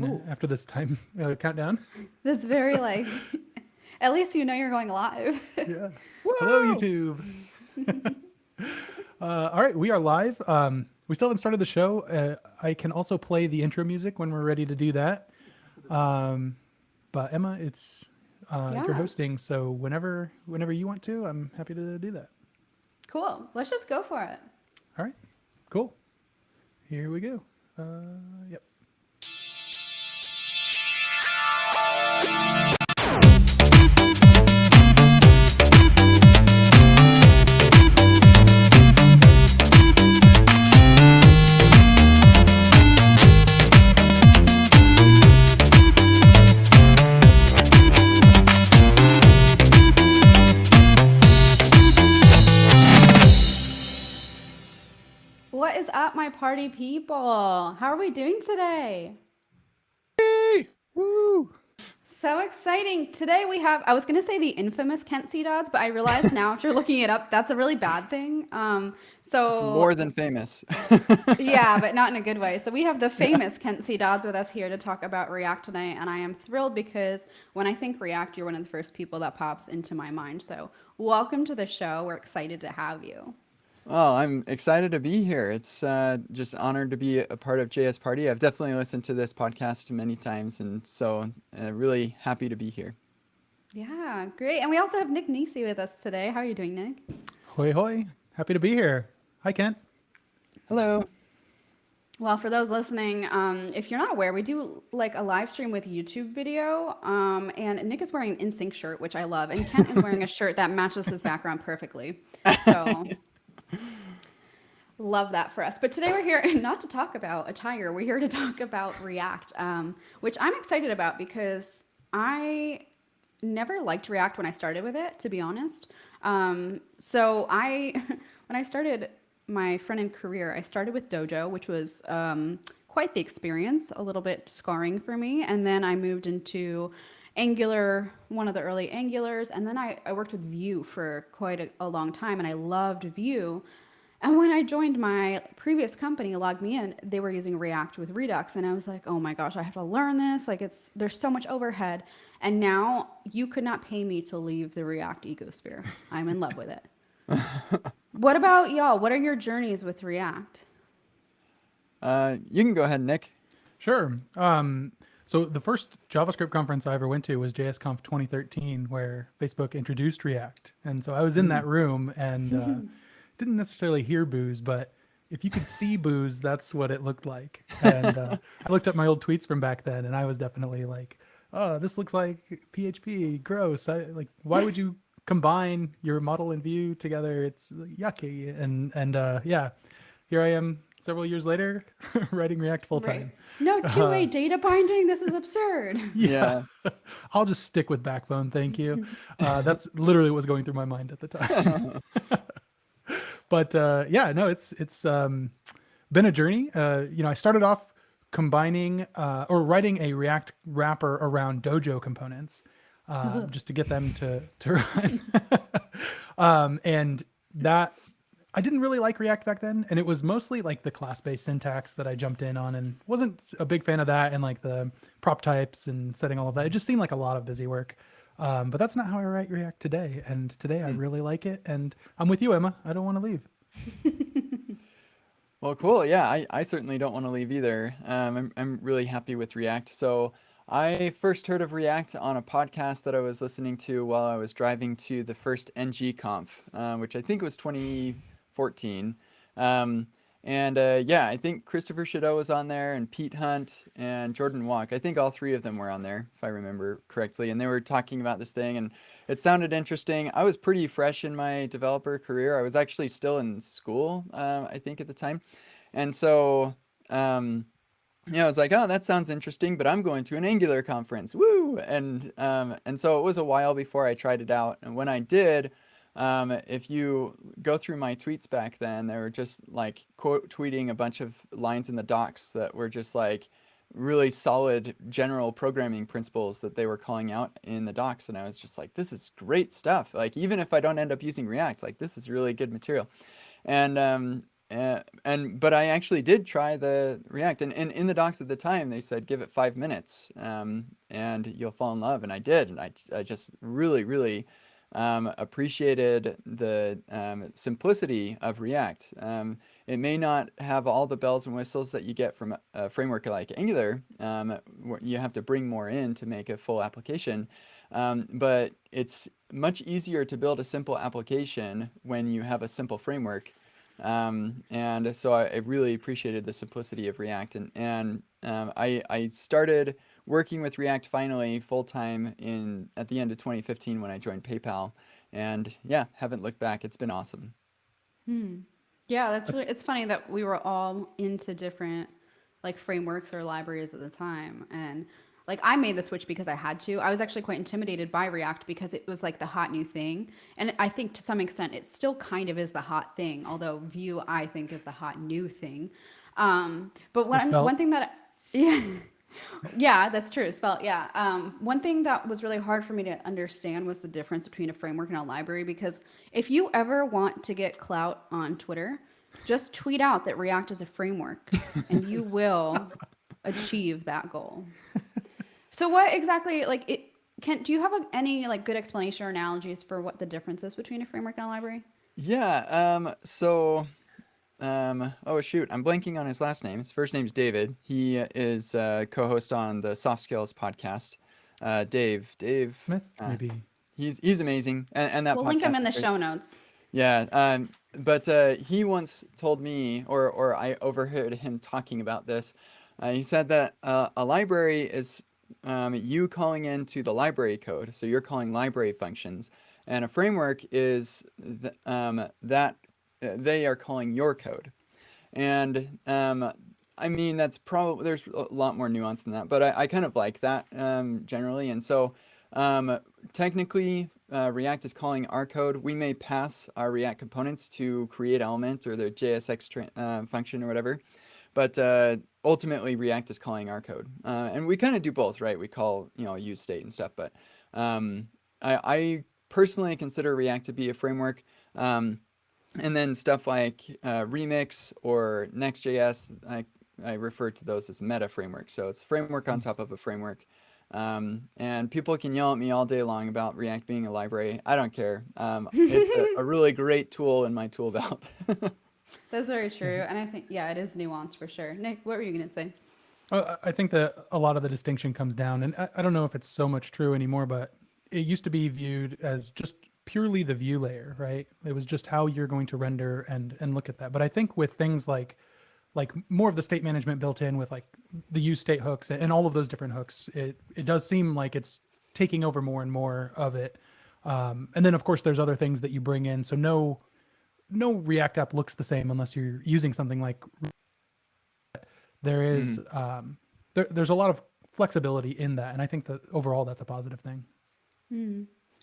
Ooh, after this time countdown. that's very like. At least you know you're going live. Yeah. Hello, Whoa! YouTube. All right, we are live. We still haven't started the show. I can also play the intro music when we're ready to do that. Um, but Emma, it's you're Yeah, hosting, so whenever you want to, I'm happy to do that. cool. Let's just go for it. All right, cool. Here we go. Yep. What is up, my party people? How are we doing today? Hey! Woo! So exciting. Today we have, I was going to say the infamous Kent C. Dodds, but I realized now after looking it up, that's a really bad thing. It's So more than famous. yeah, but not in a good way. So we have the Yeah. famous Kent C. Dodds with us here to talk about React tonight, and I am thrilled because when I think React, you're one of the first people that pops into my mind. So welcome to the show. We're excited to have you. Well, I'm excited to be here. It's just honored to be a part of JS Party. I've definitely listened to this podcast many times, and so really happy to be here. Yeah, great. And we also have Nick Nisi with us today. How are you doing, Nick? Hoi hoi! Happy to be here. Hi, Kent. Hello. Well, for those listening, if you're not aware, we do like a live stream with YouTube video, and Nick is wearing an NSYNC shirt, which I love, and Kent is wearing a shirt that matches his background perfectly. So love that for us. But today we're here not to talk about attire. We're here to talk about React, which I'm excited about because I never liked React when I started with it, to be honest. So I, when I started my front end career, I started with Dojo, which was quite the experience, a little bit scarring for me. And then I moved into Angular, one of the early Angulars. And then I worked with Vue for quite a long time, and I loved Vue. And when I joined my previous company, logged me in, they were using React with Redux, and I was like, "Oh my gosh, I have to learn this! Like, there's so much overhead." And now you could not pay me to leave the React ecosphere. I'm in love with it. What about y'all? What are your journeys with React? You can go ahead, Nick. Sure. So the first JavaScript conference I ever went to was JSConf 2013, where Facebook introduced React, and so I was in Mm. that room and didn't necessarily hear booze, but if you could see booze, that's what it looked like. And I looked up my old tweets from back then, and I was definitely like, "Oh, this looks like PHP. Gross. Like, why would you combine your model and view together? It's yucky." And yeah, here I am several years later, writing React full Right. time. No Uh, two-way data binding. This is absurd. yeah, Yeah. I'll just stick with Backbone, thank you. That's literally what was going through my mind at the time. But yeah, no, it's been a journey. I started off combining or writing a React wrapper around Dojo components just to get them to run. And that I didn't really like React back then, and it was mostly like the class-based syntax that I jumped in on, and wasn't a big fan of that, and like the prop types and setting all of that. It just seemed like a lot of busy work. But that's not how I write React today, and today I Mm. really like it, and I'm with you, Emma. I don't want to leave. Well, cool. Yeah, I certainly don't want to leave either. I'm really happy with React. So I first heard of React on a podcast that I was listening to while I was driving to the first NG Conf, which I think was 2014. Um, and yeah, I think Christopher Chateau was on there, and Pete Hunt and Jordan Walk. I think all three of them were on there, if I remember correctly. And they were talking about this thing, and it sounded interesting. I was pretty fresh in my developer career. I was actually still in school, I think, at the time. And so, um, I was like, oh, that sounds interesting, but I'm going to an Angular conference. Woo! And so it was a while before I tried it out. And when I did, if you go through my tweets back then, they were just like quote tweeting a bunch of lines in the docs that were just like really solid general programming principles that they were calling out in the docs. And I was just like, this is great stuff. Like, even if I don't end up using React, like, this is really good material. And but I actually did try the React, and in the docs at the time they said give it 5 minutes, and you'll fall in love, and I did, and I just really appreciated the simplicity of React. It may not have all the bells and whistles that you get from a framework like Angular. You have to bring more in to make a full application, but it's much easier to build a simple application when you have a simple framework. And so I really appreciated the simplicity of React, and I started working with React finally full time in at the end of 2015 when I joined PayPal, and yeah, haven't looked back. It's been awesome. Yeah, that's really, it's funny that we were all into different like frameworks or libraries at the time. And like I made the switch because I had to. I was actually quite intimidated by React because it was like the hot new thing. And I think to some extent it still kind of is the hot thing, although Vue I think is the hot new thing. But Or one Svelte. thing that, yeah, yeah, that's true. Spell, yeah. One thing that was really hard for me to understand was the difference between a framework and a library. Because if you ever want to get clout on Twitter, just tweet out that React is a framework, and you will achieve that goal. So, what exactly like it can? Do you have any like good explanation or analogies for what the difference is between a framework and a library? Yeah. Oh shoot, I'm blanking on his last name. His first name's David. He is co-host on the Soft Skills podcast. Dave. Smith, Uh, maybe. he's amazing, and that We'll link them podcast in is the great. show notes. Yeah. But he once told me, or I overheard him talking about this. He said that a library is you calling into the library code, so you're calling library functions, and a framework is that they are calling your code. And I mean, that's probably, there's a lot more nuance than that, but I kind of like that generally. And so um, technically, React is calling our code. We may pass our React components to create element or the JSX function or whatever, but ultimately React is calling our code. And we kind of do both, right? We call, use state and stuff, but I personally consider React to be a framework. And then stuff like Remix or Next.js, I refer to those as meta frameworks. So it's a framework on top of a framework. And people can yell at me all day long about React being a library. I don't care. It's a really great tool in my tool belt. That's very true. And I think, yeah, it is nuanced for sure. Nick, what were you going to say? I think that a lot of the distinction comes down, and I don't know if it's so much true anymore, but it used to be viewed as just purely the view layer, right? It was just how you're going to render and look at that. But I think with things like more of the state management built in with like the use state hooks and all of those different hooks, it does seem like it's taking over more and more of it. And then of course there's other things that you bring in. So no React app looks the same unless you're using something like there is Mhm. there's a lot of flexibility in that, and I think that overall that's a positive thing.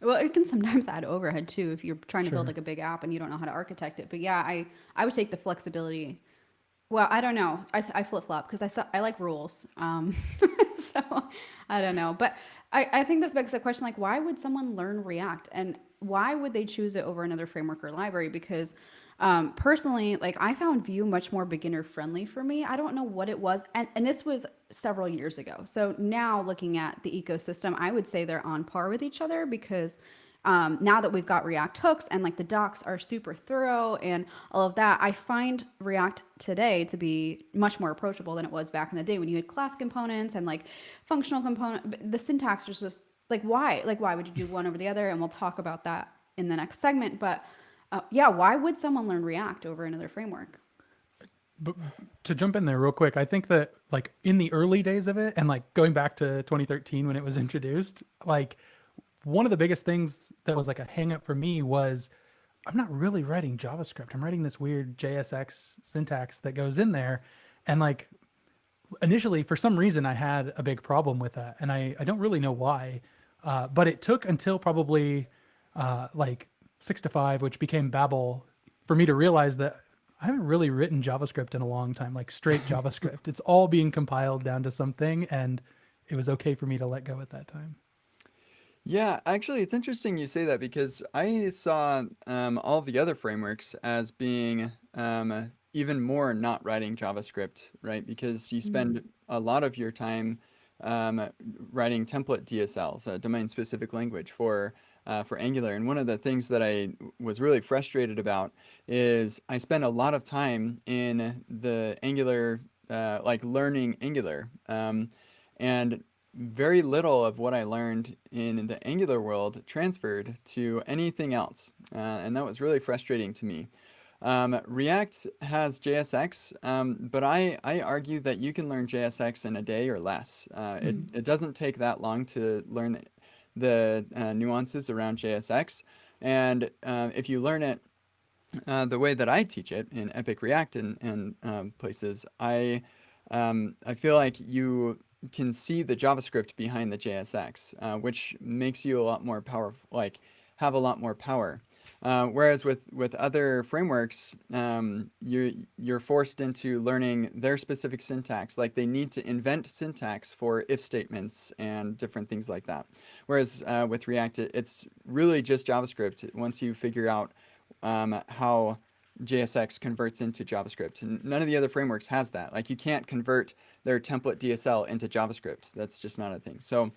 Well, it can sometimes add overhead too if you're trying to build Sure. like a big app and you don't know how to architect it. But yeah, I would take the flexibility. Well, I don't know. I flip flop because I like rules. So I don't know. But I think this begs the question like, why would someone learn React and why would they choose it over another framework or library? Because personally, like I found Vue much more beginner friendly for me. I don't know what it was. And this was several years ago. So now looking at the ecosystem, I would say they're on par with each other because now that we've got React hooks and like the docs are super thorough and all of that, I find React today to be much more approachable than it was back in the day when you had class components and like functional component. The syntax was just like, why? Like, why would you do one over the other? And we'll talk about that in the next segment. But yeah, why would someone learn React over another framework? But to jump in there real quick, I think that like in the early days of it and like going back to 2013 when it was introduced, like one of the biggest things that was like a hang up for me was I'm not really writing JavaScript. I'm writing this weird JSX syntax that goes in there. And like initially, for some reason, I had a big problem with that. And I don't really know why. But it took until probably like 6 to 5, which became Babel, for me to realize that I haven't really written JavaScript in a long time, like straight JavaScript. It's all being compiled down to something. And it was okay for me to let go at that time. Yeah, actually, it's interesting you say that because I saw all of the other frameworks as being even more not writing JavaScript, right? Because you spend a lot of your time writing template DSLs, a domain-specific language for Angular. And one of the things that I was really frustrated about is I spent a lot of time in the Angular, like learning Angular, and very little of what I learned in the Angular world transferred to anything else, and that was really frustrating to me. React has JSX, but I argue that you can learn JSX in a day or less. It doesn't take that long to learn the nuances around JSX, and if you learn it the way that I teach it in Epic React and places, I feel like you can see the JavaScript behind the JSX, which makes you a lot more powerful, like have a lot more power. Whereas with other frameworks, you're forced into learning their specific syntax. Like they need to invent syntax for if statements and different things like that. Whereas with React, it's really just JavaScript once you figure out how JSX converts into JavaScript. And none of the other frameworks has that. Like you can't convert their template DSL into JavaScript. That's just not a thing. So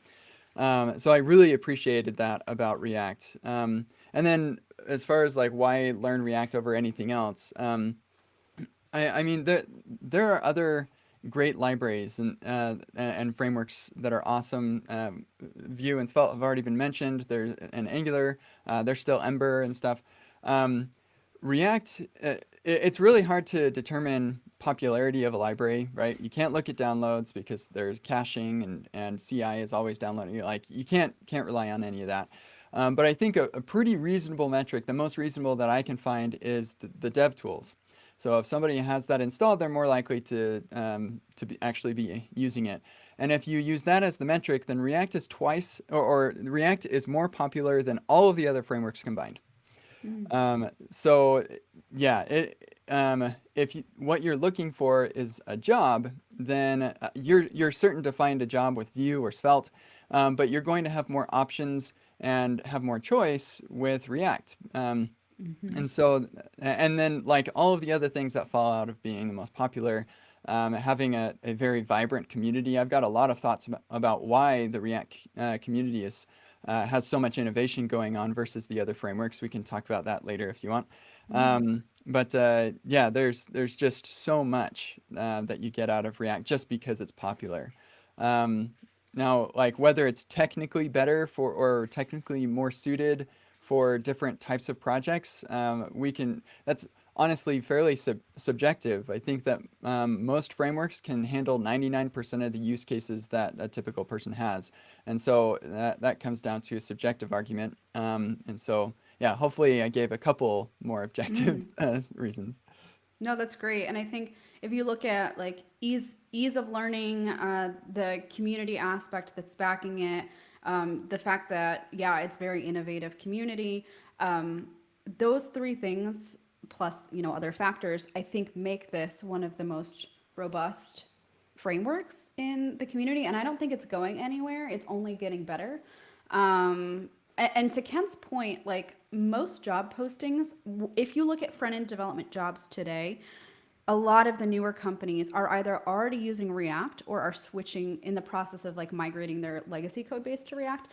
I really appreciated that about React. And then as far as like why learn React over anything else, I mean there are other great libraries and frameworks that are awesome. Vue and Svelte have already been mentioned. There's an Angular. There's still Ember and stuff. React, it's really hard to determine popularity of a library, right? You can't look at downloads because there's caching and CI is always downloading. Like you can't rely on any of that. But I think a pretty reasonable metric, the most reasonable that I can find, is the dev tools. So if somebody has that installed, they're more likely to actually be using it. And if you use that as the metric, then React is or React is more popular than all of the other frameworks combined. So yeah, if what you're looking for is a job, then you're certain to find a job with Vue or Svelte, but you're going to have more options and have more choice with React. And so, and then like all of the other things that fall out of being the most popular, having a very vibrant community. I've got a lot of thoughts about why the React community has so much innovation going on versus the other frameworks. We can talk about that later if you want. But yeah, there's just so much that you get out of React just because it's popular. Now, like whether it's technically better or technically more suited for different types of projects, that's honestly fairly subjective. I think that most frameworks can handle 99% of the use cases that a typical person has. And so that comes down to a subjective argument. And so, yeah, hopefully I gave a couple more objective reasons. No, that's great. And I think if you look at like ease of learning, the community aspect that's backing it, the fact that yeah, it's very innovative community, those three things plus other factors, I think make this one of the most robust frameworks in the community. And I don't think it's going anywhere. It's only getting better. And to Ken's point, like most job postings, if you look at front-end development jobs today, a lot of the newer companies are either already using React or are switching in the process of like migrating their legacy code base to React.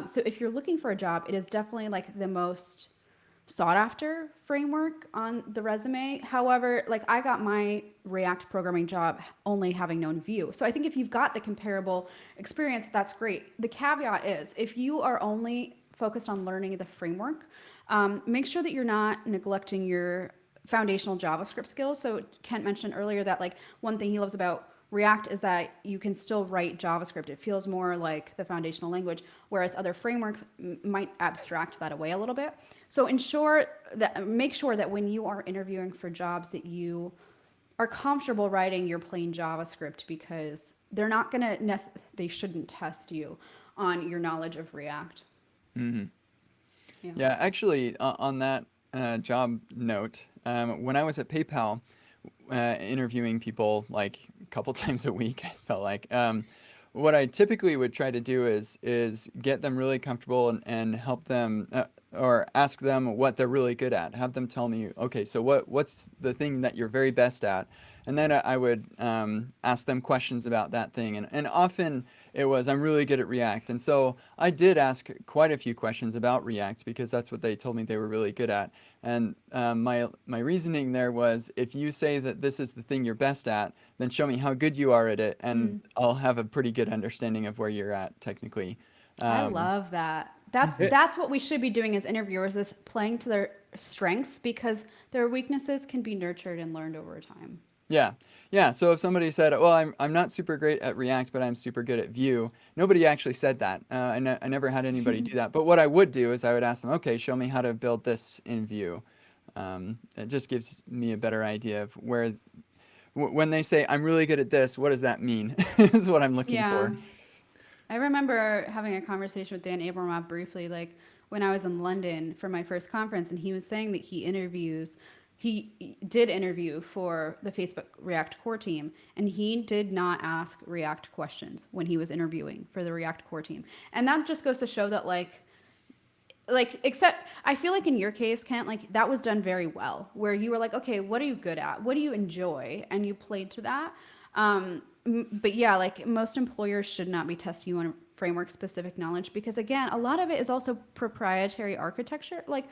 So if you're looking for a job, it is definitely like the most sought after framework on the resume. However, like I got my React programming job only having known Vue. So I think if you've got the comparable experience, that's great. The caveat is if you are only focused on learning the framework, make sure that you're not neglecting your foundational JavaScript skills. So Kent mentioned earlier that like one thing he loves about React is that you can still write JavaScript. It feels more like the foundational language, whereas other frameworks might abstract that away a little bit. So make sure that when you are interviewing for jobs that you are comfortable writing your plain JavaScript, because they're not going to they shouldn't test you on your knowledge of React. Mm-hmm. Yeah. Yeah, actually, on that job note, when I was at PayPal, interviewing people like a couple times a week, I felt like what I typically would try to do is get them really comfortable and help them or ask them what they're really good at. Have them tell me, okay, so what's the thing that you're very best at? And then I would ask them questions about that thing. And often it was, I'm really good at React. And so I did ask quite a few questions about React because that's what they told me they were really good at. And my reasoning there was, if you say that this is the thing you're best at, then show me how good you are at it, and Mm. I'll have a pretty good understanding of where you're at technically. I Um, love that. That's it, that's what we should be doing as interviewers, is playing to their strengths, because their weaknesses can be nurtured and learned over time. Yeah, yeah. So if somebody said, "Well, I'm not super great at React, but I'm super good at Vue," nobody actually said that. I never had anybody do that. But what I would do is I would ask them, "Okay, show me how to build this in Vue." It just gives me a better idea of where, when they say, "I'm really good at this," what does that mean? Is what I'm looking Yeah. for. I remember having a conversation with Dan Abramov briefly, like when I was in London for my first conference, and he was saying that he did interview for the Facebook React core team, and he did not ask React questions when he was interviewing for the React core team. And that just goes to show that, except I feel like in your case, Kent, like that was done very well, where you were like, okay, what are you good at? What do you enjoy? And you played to that. But yeah, like most employers should not be testing you on framework specific knowledge, because again, a lot of it is also proprietary architecture. Like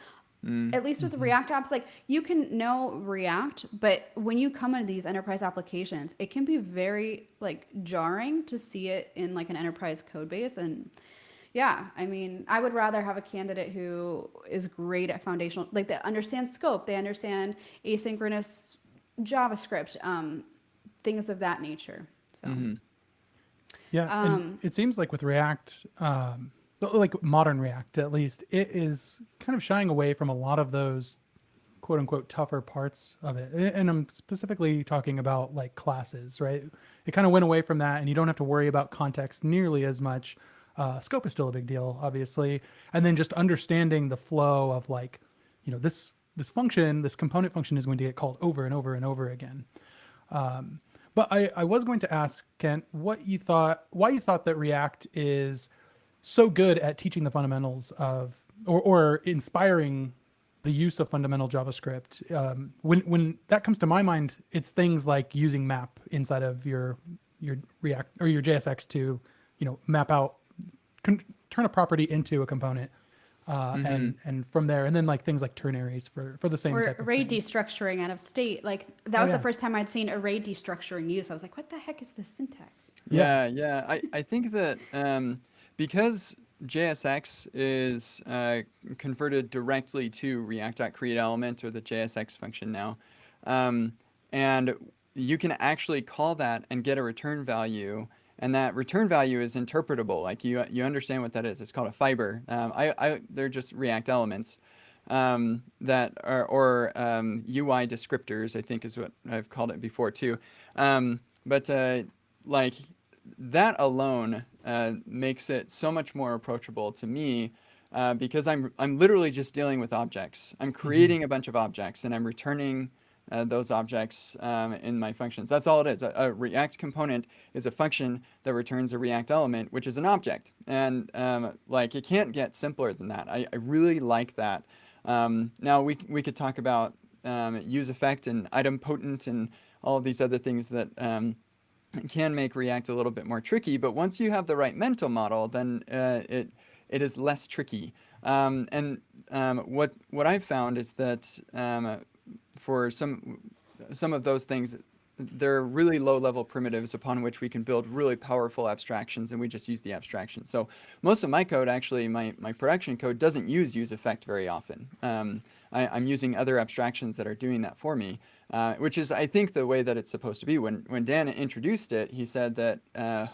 Mm, at least with the Hmm. React apps, like you can know React, but when you come into these enterprise applications, it can be very like jarring to see it in like an enterprise code base. And yeah, I mean, I would rather have a candidate who is great at foundational, like they understand scope, they understand asynchronous JavaScript, things of that nature. So, hmm Yeah, and um, it seems like with React, like modern React at least, it is kind of shying away from a lot of those quote unquote tougher parts of it. And I'm specifically talking about like classes, right? It kind of went away from that, and you don't have to worry about context nearly as much. Scope is still a big deal, obviously, and then just understanding the flow of like, this function, this component function is going to get called over and over and over again. But I was going to ask Kent why you thought that React is so good at teaching the fundamentals of, or inspiring the use of fundamental JavaScript. When that comes to my mind, it's things like using map inside of your React or your JSX to, map out, turn a property into a component, hmm and from there, and then like things like ternaries for the same or type of array thing. destructuring out of state. Like that Oh was the yeah, first time I'd seen array destructuring used. I was like, what the heck is this syntax? yeah. Yeah, yeah. I think that because JSX is converted directly to React.createElement, or the JSX function now, um, and you can actually call that and get a return value, and that return value is interpretable. Like you understand what that is. It's called a fiber. They're just React elements that are, or UI descriptors, I think is what I've called it before too. But like that alone makes it so much more approachable to me, because I'm literally just dealing with objects. I'm Hmm. creating a bunch of objects and I'm returning those objects in my functions. That's all it is. A React component is a function that returns a React element, which is an object. And like it can't get simpler than that. I really like that. Now we could talk about use effect and item potent and all of these other things that can make React a little bit more tricky, but once you have the right mental model, then it is less tricky. And what I've found is that for some of those things, they're really low level primitives upon which we can build really powerful abstractions, and we just use the abstraction. So most of my code, actually, my production code doesn't use effect very often. I'm using other abstractions that are doing that for me, which is, I think, the way that it's supposed to be. When Dan introduced it, he said that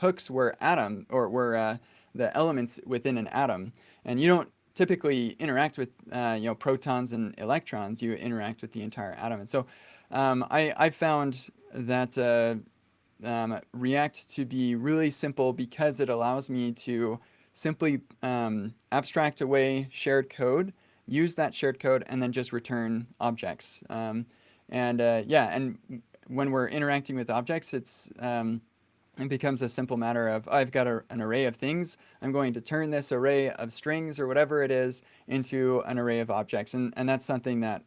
hooks were the elements within an atom, and you don't typically interact with protons and electrons. You interact with the entire atom, and so I found that React to be really simple because it allows me to simply abstract away shared code, use that shared code, and then just return objects. And yeah, and when we're interacting with objects, it becomes a simple matter of I've got an array of things. I'm going to turn this array of strings or whatever it is into an array of objects, and that's something that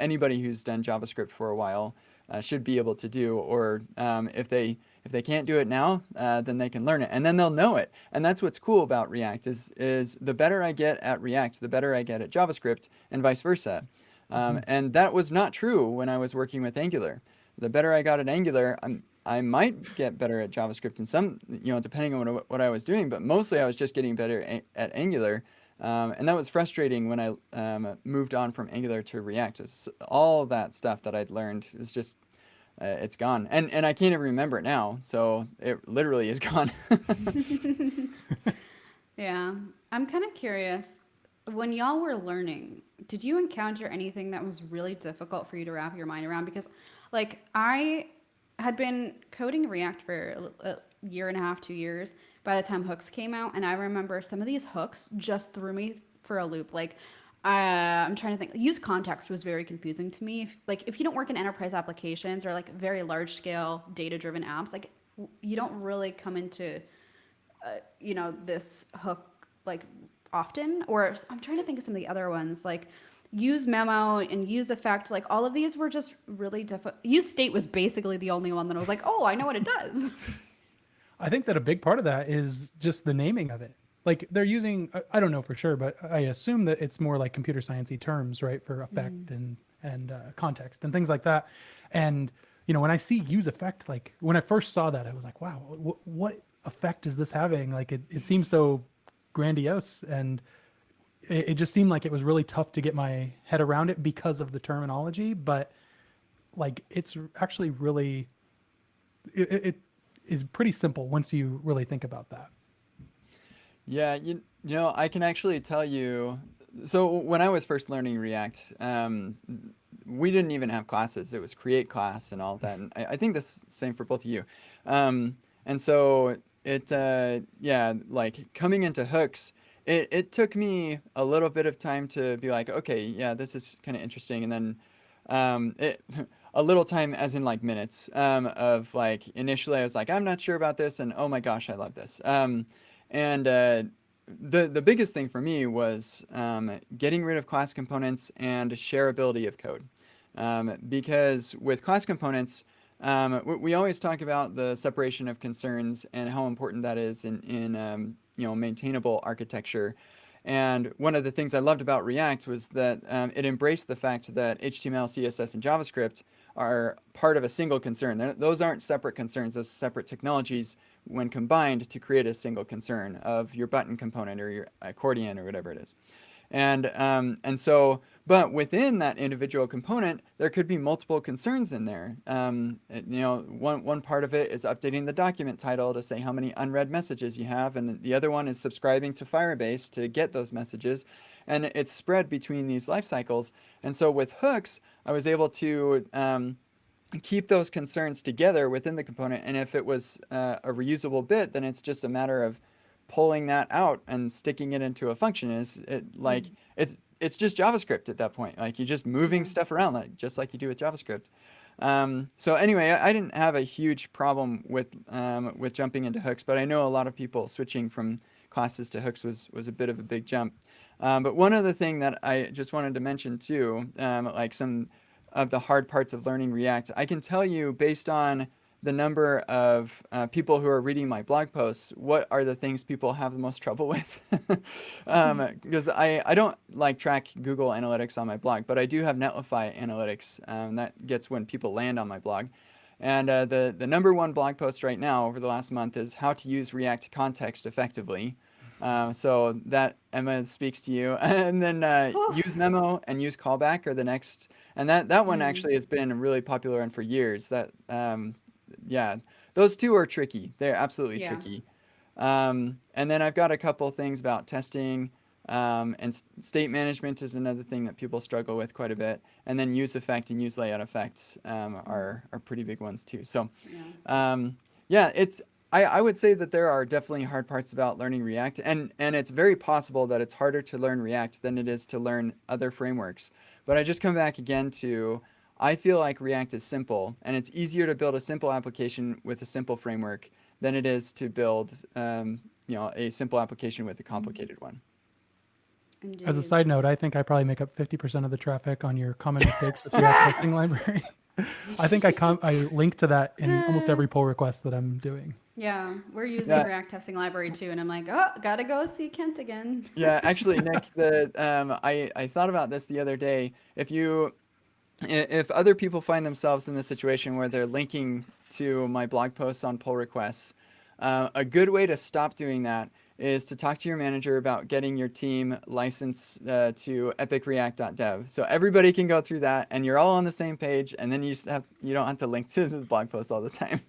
anybody who's done JavaScript for a while should be able to do. Or if they can't do it now, then they can learn it, and then they'll know it. And that's what's cool about React is the better I get at React, the better I get at JavaScript, and vice versa. And that was not true when I was working with Angular. The better I got at Angular, I might get better at JavaScript in some, depending on what I was doing, but mostly I was just getting better at Angular. And that was frustrating when I moved on from Angular to React. All that stuff that I'd learned is just, it's gone. And I can't even remember it now. So it literally is gone. Yeah. I'm kind of curious. When y'all were learning, did you encounter anything that was really difficult for you to wrap your mind around? Because, like, I had been coding React for a year and a half, 2 years by the time hooks came out. And I remember some of these hooks just threw me for a loop. Like, I'm trying to think. Use context was very confusing to me. If you don't work in enterprise applications or like very large scale data driven apps, like you don't really come into, this hook like often. Or I'm trying to think of some of the other ones like use memo and use effect. Like all of these were just really difficult. Use state was basically the only one that I was like, oh, I know what it does. I think that a big part of that is just the naming of it. Like they're using, I don't know for sure, but I assume that it's more like computer sciencey terms, right, for effect and context and things like that. And when I see use effect, like when I first saw that, I was like, wow, what effect is this having? Like it seems so grandiose, and it just seemed like it was really tough to get my head around it because of the terminology. But like it's actually really, it is pretty simple once you really think about that. Yeah, I can actually tell you. So when I was first learning React, we didn't even have classes. It was create class and all of that. And I think that's the same for both of you. And so like coming into hooks, it took me a little bit of time to be like, okay, yeah, this is kind of interesting. And then a little time as in like minutes of like initially I was like, I'm not sure about this. And oh my gosh, I love this. And the biggest thing for me was getting rid of class components and shareability of code. Because with class components, we always talk about the separation of concerns and how important that is in maintainable architecture. And one of the things I loved about React was that it embraced the fact that HTML, CSS, and JavaScript are part of a single concern. Those aren't separate concerns, those are separate technologies when combined to create a single concern of your button component or your accordion or whatever it is. And so, but within that individual component, there could be multiple concerns in there. One part of it is updating the document title to say how many unread messages you have, and the other one is subscribing to Firebase to get those messages, and it's spread between these life cycles. And so with hooks, I was able to keep those concerns together within the component, and if it was a reusable bit, then it's just a matter of pulling that out and sticking it into a function. It's just JavaScript at that point. Like you're just moving stuff around, just like you do with JavaScript. So anyway, I didn't have a huge problem with jumping into hooks, but I know a lot of people switching from classes to hooks was a bit of a big jump. But one other thing that I just wanted to mention too, like some of the hard parts of learning React, I can tell you based on the number of people who are reading my blog posts, what are the things people have the most trouble with? Because I don't like track Google Analytics on my blog, but I do have Netlify Analytics. That gets when people land on my blog. And the number one blog post right now over the last month is how to use React context effectively. So that, Emma, speaks to you. And then use memo and use callback are the next. And that one actually has been really popular and for years. Yeah, those two are tricky. They're absolutely tricky. And then I've got a couple things about testing, and state management is another thing that people struggle with quite a bit. And then use effect and use layout effect are pretty big ones too. So I would say that there are definitely hard parts about learning React, and it's very possible that it's harder to learn React than it is to learn other frameworks. But I just come back again to, I feel like React is simple, and it's easier to build a simple application with a simple framework than it is to build, a simple application with a complicated one. As a Indeed. side note, I think I probably make up 50% of the traffic on your common mistakes with React testing library. I think I link to that in almost every pull request that I'm doing. Yeah, we're using Yeah, React testing library too, and I'm like, oh, gotta go see Kent again. yeah. Actually, Nick, I thought about this the other day. If other people find themselves in the situation where they're linking to my blog posts on pull requests, a good way to stop doing that is to talk to your manager about getting your team licensed to epicreact.dev. So everybody can go through that and you're all on the same page, and then you don't have to link to the blog post all the time.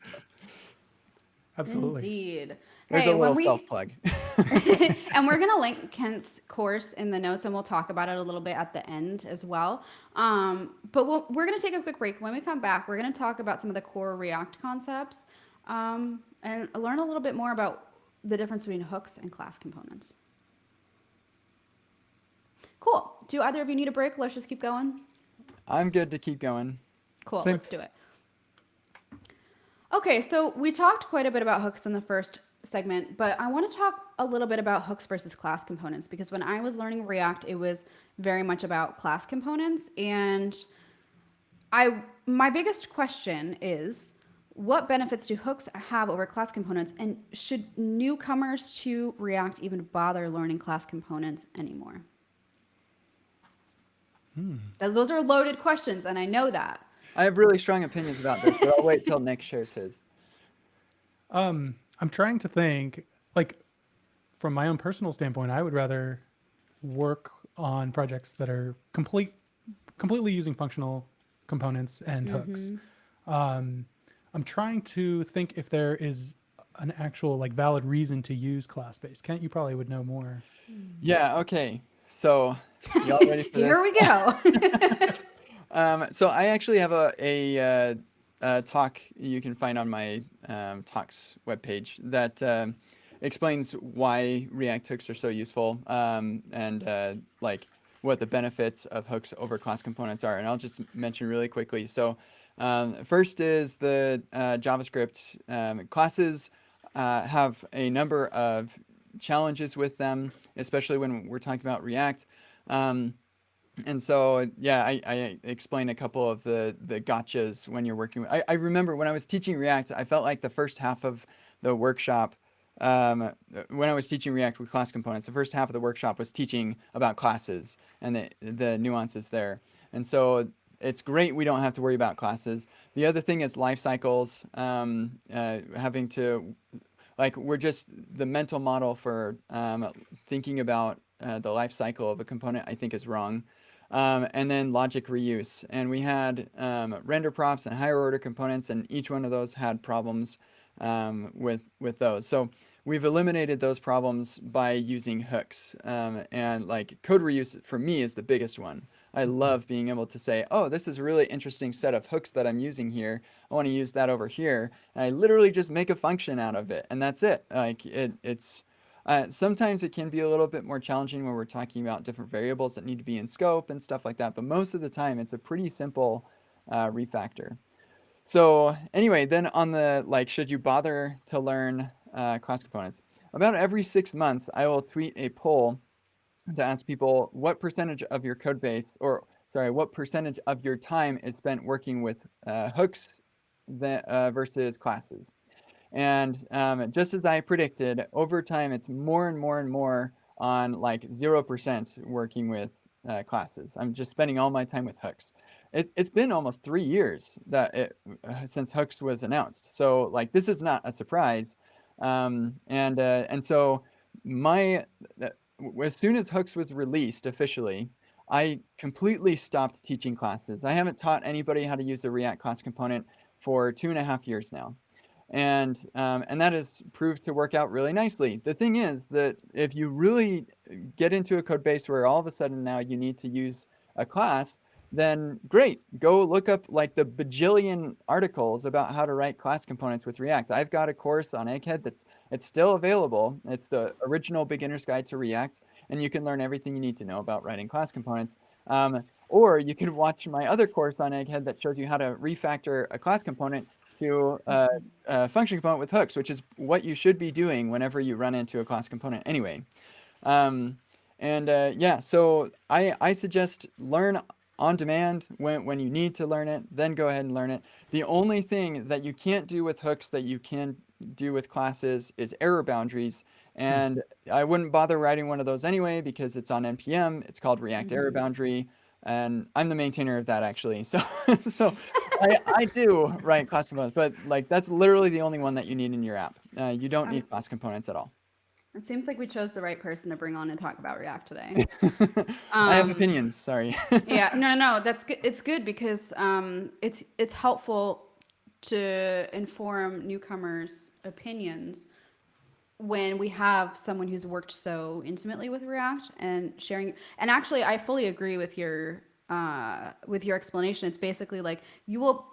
Absolutely. Indeed. There's a Hey, when little we self-plug. and we're gonna link Kent's course in the notes, and we'll talk about it a little bit at the end as well. But we're gonna take a quick break. When we come back, we're gonna talk about some of the core React concepts, and learn a little bit more about the difference between hooks and class components. Cool. Do either of you need a break? Let's just keep going. I'm good to keep going. Cool. Same. Let's do it. Okay, so we talked quite a bit about hooks in the first segment, but I want to talk a little bit about hooks versus class components, because when I was learning React, it was very much about class components. And my biggest question is, what benefits do hooks have over class components? And should newcomers to React even bother learning class components anymore? Those are loaded questions, and I know that. I have really strong opinions about this, but I'll wait till Nick shares his. I'm trying to think, like, from my own personal standpoint, I would rather work on projects that are completely using functional components and hooks. I'm trying to think if there is an actual like valid reason to use class-based. Kent, you probably would know more. Yeah, okay. So, y'all ready for this? Here we go. So I actually have a talk you can find on my talks webpage that explains why React hooks are so useful, and like what the benefits of hooks over class components are. And I'll just mention really quickly. So first is the JavaScript classes have a number of challenges with them, especially when we're talking about React. And so, yeah, I explained a couple of the gotchas when you're working with, I remember when I was teaching React, I felt like the first half of the workshop, when I was teaching React with class components, the first half of the workshop was teaching about classes and the nuances there. And so it's great we don't have to worry about classes. The other thing is life cycles, having to, like, we're just, the mental model for thinking about the life cycle of a component, I think, is wrong. And then logic reuse. And we had render props and higher order components, and each one of those had problems with those. So we've eliminated those problems by using hooks. And like code reuse for me is the biggest one. I love being able to say, oh, this is a really interesting set of hooks that I'm using here. I want to use that over here. And I literally just make a function out of it. And that's it. Like it's sometimes it can be a little bit more challenging when we're talking about different variables that need to be in scope and stuff like that. But most of the time, it's a pretty simple refactor. So anyway, then on the, like, should you bother to learn class components? About every 6 months, I will tweet a poll to ask people what percentage of your code base, or sorry, what percentage of your time is spent working with hooks versus classes. And just as I predicted, over time, it's more and more and more on like 0% working with classes. I'm just spending all my time with hooks. It's been almost 3 years since hooks was announced. So like this is not a surprise. And so as soon as hooks was released officially, I completely stopped teaching classes. I haven't taught anybody how to use the React class component for 2.5 years now. And that has proved to work out really nicely. The thing is that if you really get into a code base where all of a sudden now you need to use a class, then great, go look up like the bajillion articles about how to write class components with React. I've got a course on Egghead it's still available. It's the original beginner's guide to React, and you can learn everything you need to know about writing class components. Or you can watch my other course on Egghead that shows you how to refactor a class component to a function component with hooks, which is what you should be doing whenever you run into a class component anyway. Um, yeah, so I suggest learn on demand when you need to learn it, then go ahead and learn it. The only thing that you can't do with hooks that you can do with classes is error boundaries. And I wouldn't bother writing one of those anyway because it's on NPM. It's called React Error Boundary. And I'm the maintainer of that actually. So, so I do write class components, but like that's literally the only one that you need in your app. You don't need class components at all. It seems like we chose the right person to bring on and talk about React today. I have opinions, sorry. Yeah, no, that's good. It's good because it's helpful to inform newcomers' opinions when we have someone who's worked so intimately with React and sharing. And actually, I fully agree with your explanation. It's basically like you will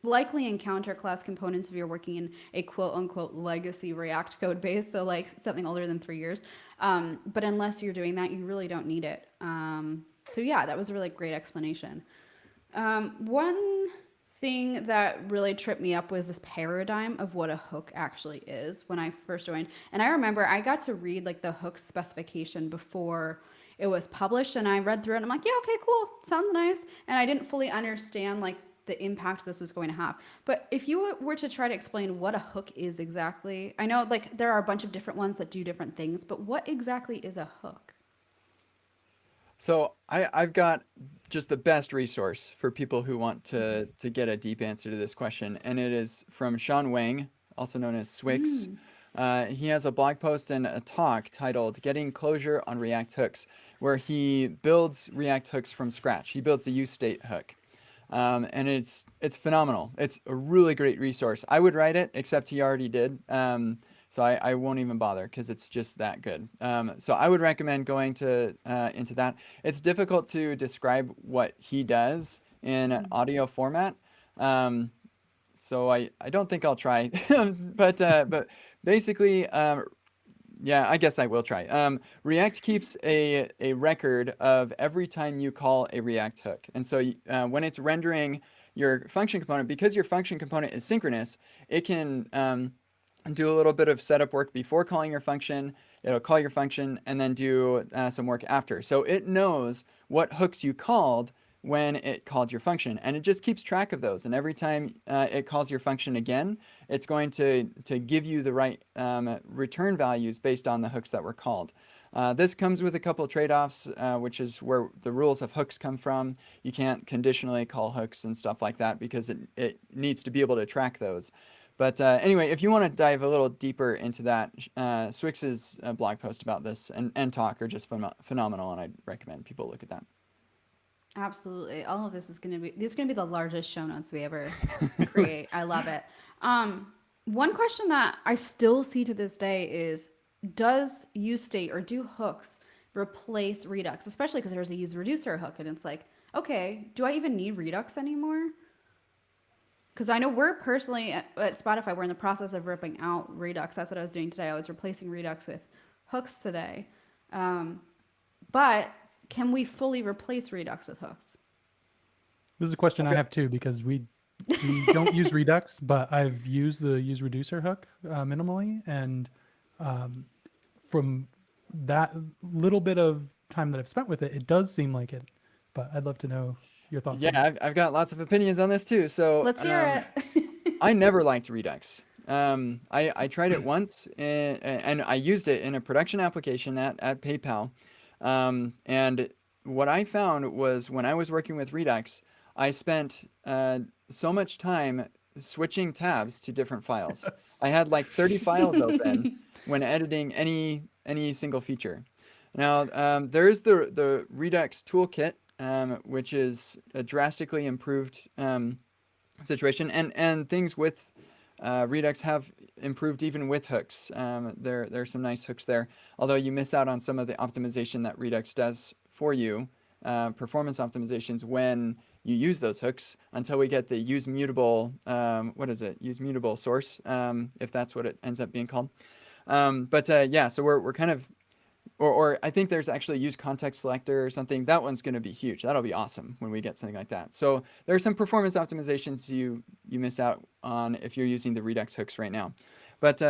likely encounter class components if you're working in a quote unquote legacy React code base, so like something older than 3 years. But unless you're doing that, you really don't need it. So yeah, that was a really great explanation. One thing that really tripped me up was this paradigm of what a hook actually is when I first joined. And I remember I got to read like the hook specification before it was published, and I read through it and I'm like, yeah, okay, cool, sounds nice. And I didn't fully understand like the impact this was going to have. But if you were to try to explain what a hook is exactly, I know like there are a bunch of different ones that do different things, but what exactly is a hook? So I've got just the best resource for people who want to get a deep answer to this question, and it is from Sean Wang, also known as Swix. He has a blog post and a talk titled "Getting Closure on React Hooks," where he builds React hooks from scratch. He builds a use state hook. And it's phenomenal. It's a really great resource. I would write it, except he already did. So I won't even bother because it's just that good. So I would recommend going to into that. It's difficult to describe what he does in an audio format. So I don't think I'll try. But basically, yeah, I guess I will try. React keeps a record of every time you call a React hook. And so when it's rendering your function component, because your function component is synchronous, it can do a little bit of setup work before calling your function. It'll call your function and then do some work after. So it knows what hooks you called when it called your function, and it just keeps track of those. And every time it calls your function again, it's going to give you the right return values based on the hooks that were called. This comes with a couple of trade-offs, which is where the rules of hooks come from. You can't conditionally call hooks and stuff like that because it needs to be able to track those. But anyway, if you want to dive a little deeper into that, Swix's blog post about this and talk are just phenomenal, and I'd recommend people look at that. Absolutely. All of this is going to be the largest show notes we ever create. I love it. One question that I still see to this day is, does useState or do hooks replace Redux? Especially because there's a useReducer hook, and it's like, okay, do I even need Redux anymore? Because I know we're personally at Spotify, we're in the process of ripping out Redux. That's what I was doing today. I was replacing Redux with hooks today. But can we fully replace Redux with hooks? This is a question I have too, because we don't use Redux, but I've used the useReducer hook minimally, and from that little bit of time that I've spent with it, it does seem like it. But I'd love to know your thoughts. Yeah, I've got lots of opinions on this too. So let's hear it. I never liked Redux. I tried it once and I used it in a production application at PayPal. And what I found was when I was working with Redux, I spent so much time switching tabs to different files. I had like 30 files open when editing any single feature. Now, there's the Redux toolkit, which is a drastically improved situation, and things with Redux have improved even with hooks. There's some nice hooks there, although you miss out on some of the optimization that Redux does for you, performance optimizations when you use those hooks, until we get the use mutable, use mutable source, if that's what it ends up being called. Yeah, so we're kind of or I think there's actually use context selector or something. That one's going to be huge. That'll be awesome when we get something like that. So there are some performance optimizations you miss out on if you're using the Redux hooks right now. But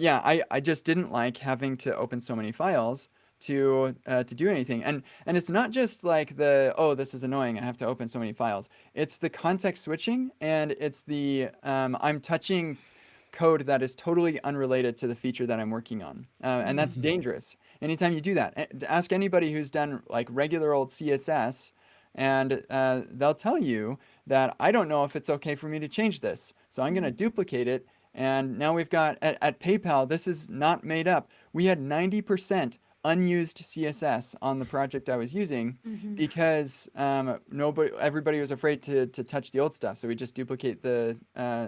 yeah, I just didn't like having to open so many files to do anything. And it's not just like oh, this is annoying, I have to open so many files. It's the context switching, and it's the I'm touching code that is totally unrelated to the feature that I'm working on. And that's dangerous. Anytime you do that, ask anybody who's done like regular old CSS, and they'll tell you that I don't know if it's okay for me to change this. So I'm going to duplicate it. And now we've got, at PayPal, this is not made up. We had 90% unused CSS on the project I was using because everybody was afraid to touch the old stuff. So we just duplicate the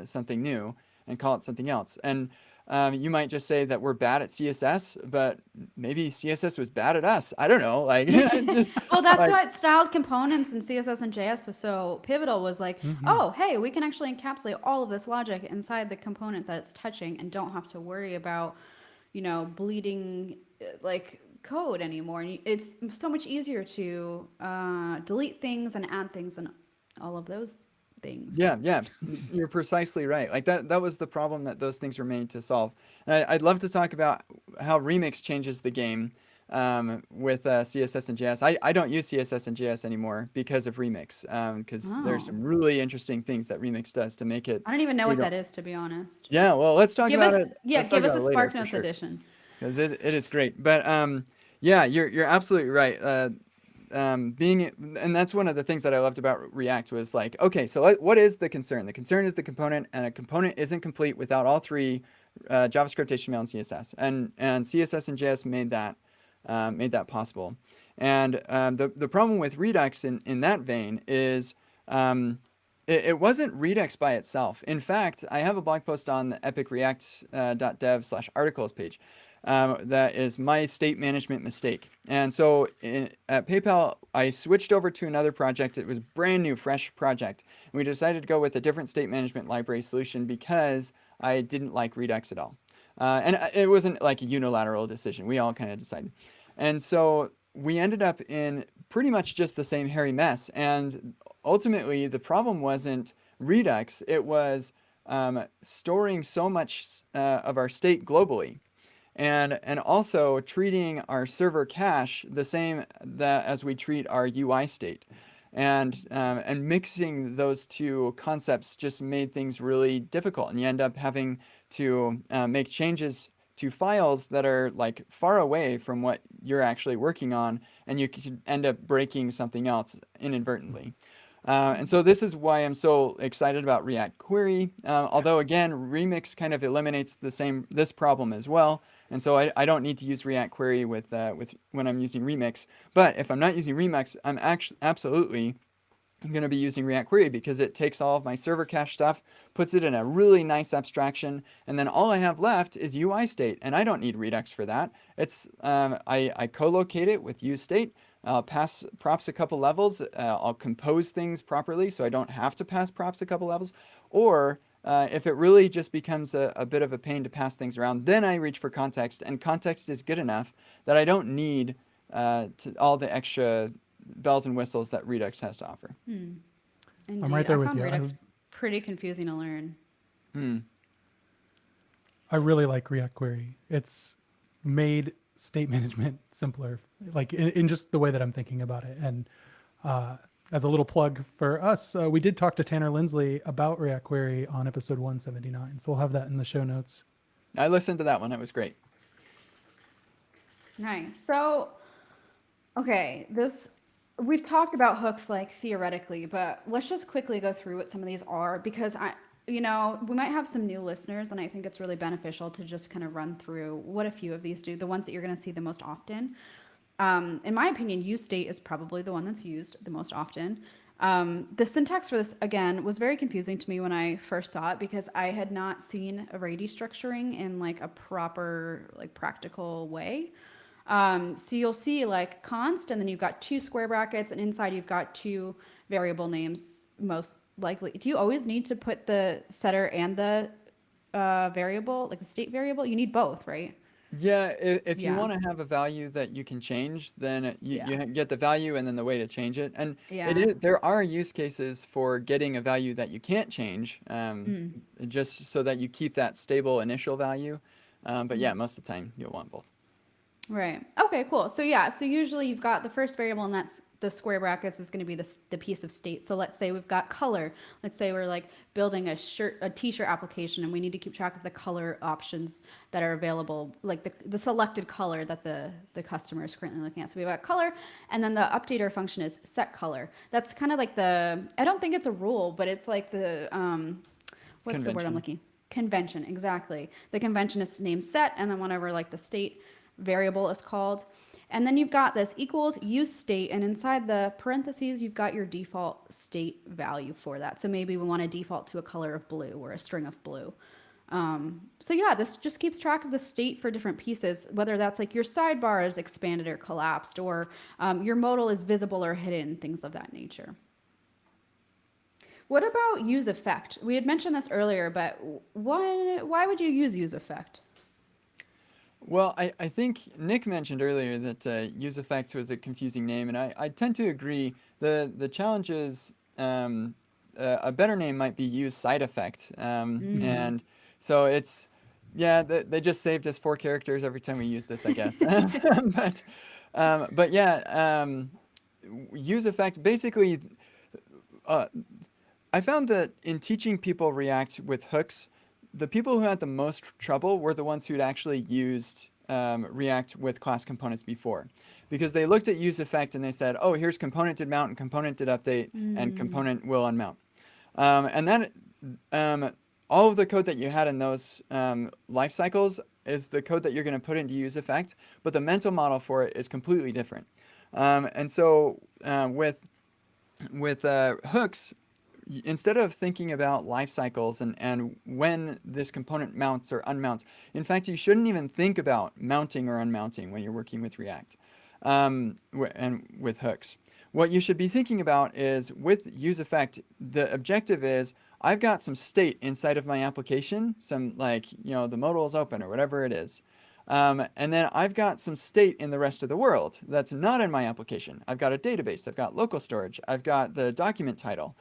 something new and call it something else. And you might just say that we're bad at CSS, but maybe CSS was bad at us. I don't know. Like, just Well, that's like, why styled components in CSS and JS was so pivotal, was like, oh, hey, we can actually encapsulate all of this logic inside the component that it's touching and don't have to worry about, bleeding like code anymore. And it's so much easier to delete things and add things and all of those things. yeah, you're precisely right. Like that was the problem that those things were made to solve. And I'd love to talk about how Remix changes the game with CSS and JS. I don't use CSS and JS anymore because of Remix, because there's some really interesting things that Remix does to make it. I don't even know what that is, to be honest. Yeah, well, let's talk about it. Yeah, give us a SparkNotes edition. Because it is great. But yeah, you're absolutely right. And that's one of the things that I loved about React was like, okay, so what is the concern? The concern is the component, and a component isn't complete without all three, JavaScript, HTML, and CSS. And CSS and JS made that possible. And the problem with Redux in that vein is it wasn't Redux by itself. In fact, I have a blog post on the epicreact.dev/articles page. That is my state management mistake. And so at PayPal, I switched over to another project. It was brand new, fresh project. And we decided to go with a different state management library solution because I didn't like Redux at all. And it wasn't like a unilateral decision. We all kind of decided. And so we ended up in pretty much just the same hairy mess. And ultimately, the problem wasn't Redux. It was storing so much of our state globally. And also treating our server cache the same as we treat our UI state. And mixing those two concepts just made things really difficult. And you end up having to make changes to files that are like far away from what you're actually working on, and you could end up breaking something else inadvertently. And so this is why I'm so excited about React Query. Although again, Remix kind of eliminates this problem as well. And so I don't need to use React Query with when I'm using Remix. But if I'm not using Remix, I'm absolutely going to be using React Query because it takes all of my server cache stuff, puts it in a really nice abstraction, and then all I have left is UI state, and I don't need Redux for that. It's I co-locate it with useState. I'll pass props a couple levels. I'll compose things properly so I don't have to pass props a couple levels. Or if it really just becomes a bit of a pain to pass things around, then I reach for context, and context is good enough that I don't need all the extra bells and whistles that Redux has to offer. Indeed. I'm right there with found you. Redux pretty confusing to learn. I really like React Query. It's made state management simpler, like in just the way that I'm thinking about it. And as a little plug for us, we did talk to Tanner Lindsley about React Query on episode 179. So we'll have that in the show notes. I listened to that one. It was great. Nice. So, okay, we've talked about hooks like theoretically, but let's just quickly go through what some of these are, because we might have some new listeners, and I think it's really beneficial to just kind of run through what a few of these do, the ones that you're going to see the most often. In my opinion, useState is probably the one that's used the most often. The syntax for this, again, was very confusing to me when I first saw it because I had not seen array destructuring in like a proper, like practical way. So you'll see like const, and then you've got two square brackets, and inside you've got two variable names, most likely. Do you always need to put the setter and the variable, like the state variable? You need both, right? Yeah, if you Yeah. want to have a value that you can change, then Yeah. get the value and then the way to change it. And Yeah. there are use cases for getting a value that you can't change, Mm. just so that you keep that stable initial value. But Mm. yeah, most of the time you'll want both. Right. Okay, cool. So yeah, so usually you've got the first variable and that's the square brackets is going to be the piece of state. So let's say we've got color. Let's say we're like building a t-shirt application and we need to keep track of the color options that are available, like the selected color that the customer is currently looking at. So we've got color and then the updater function is set color. That's kind of like I don't think it's a rule, but it's like what's the word I'm Convention. looking? Convention, exactly. The convention is named set, and then whenever like the state variable is called. And then you've got this equals use state, and inside the parentheses, you've got your default state value for that. So maybe we want to default to a color of blue or a string of blue. So yeah, this just keeps track of the state for different pieces, whether that's like your sidebar is expanded or collapsed, or your modal is visible or hidden, things of that nature. What about use effect? We had mentioned this earlier, but why would you use effect? Well, I think Nick mentioned earlier that use effect was a confusing name, and I tend to agree. The challenge is a better name might be use side effect, Mm. and so it's yeah they just saved us 4 characters every time we use this, I guess. but but yeah, use effect basically. Uh, I found that in teaching people React with hooks, the people who had the most trouble were the ones who'd actually used React with class components before. Because they looked at use effect and they said, oh, here's component did mount and component did update and Mm. component will unmount. And then all of the code that you had in those life cycles is the code that you're going to put into use effect, but the mental model for it is completely different. And so with hooks, instead of thinking about life cycles and when this component mounts or unmounts, in fact, you shouldn't even think about mounting or unmounting when you're working with React and with hooks. What you should be thinking about is with useEffect, the objective is I've got some state inside of my application, some like, the modal is open or whatever it is. And then I've got some state in the rest of the world that's not in my application. I've got a database, I've got local storage, I've got the document title.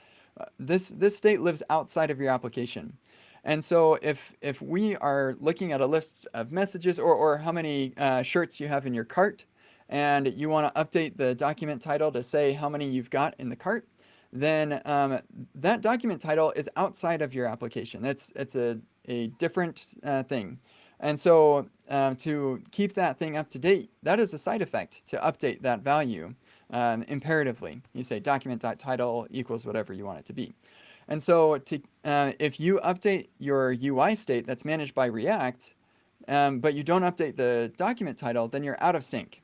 This state lives outside of your application. And so if we are looking at a list of messages or how many shirts you have in your cart, and you want to update the document title to say how many you've got in the cart, then that document title is outside of your application. It's a different thing. And so to keep that thing up to date, that is a side effect to update that value imperatively. You say document.title equals whatever you want it to be. And so if you update your UI state that's managed by React, but you don't update the document title, then you're out of sync.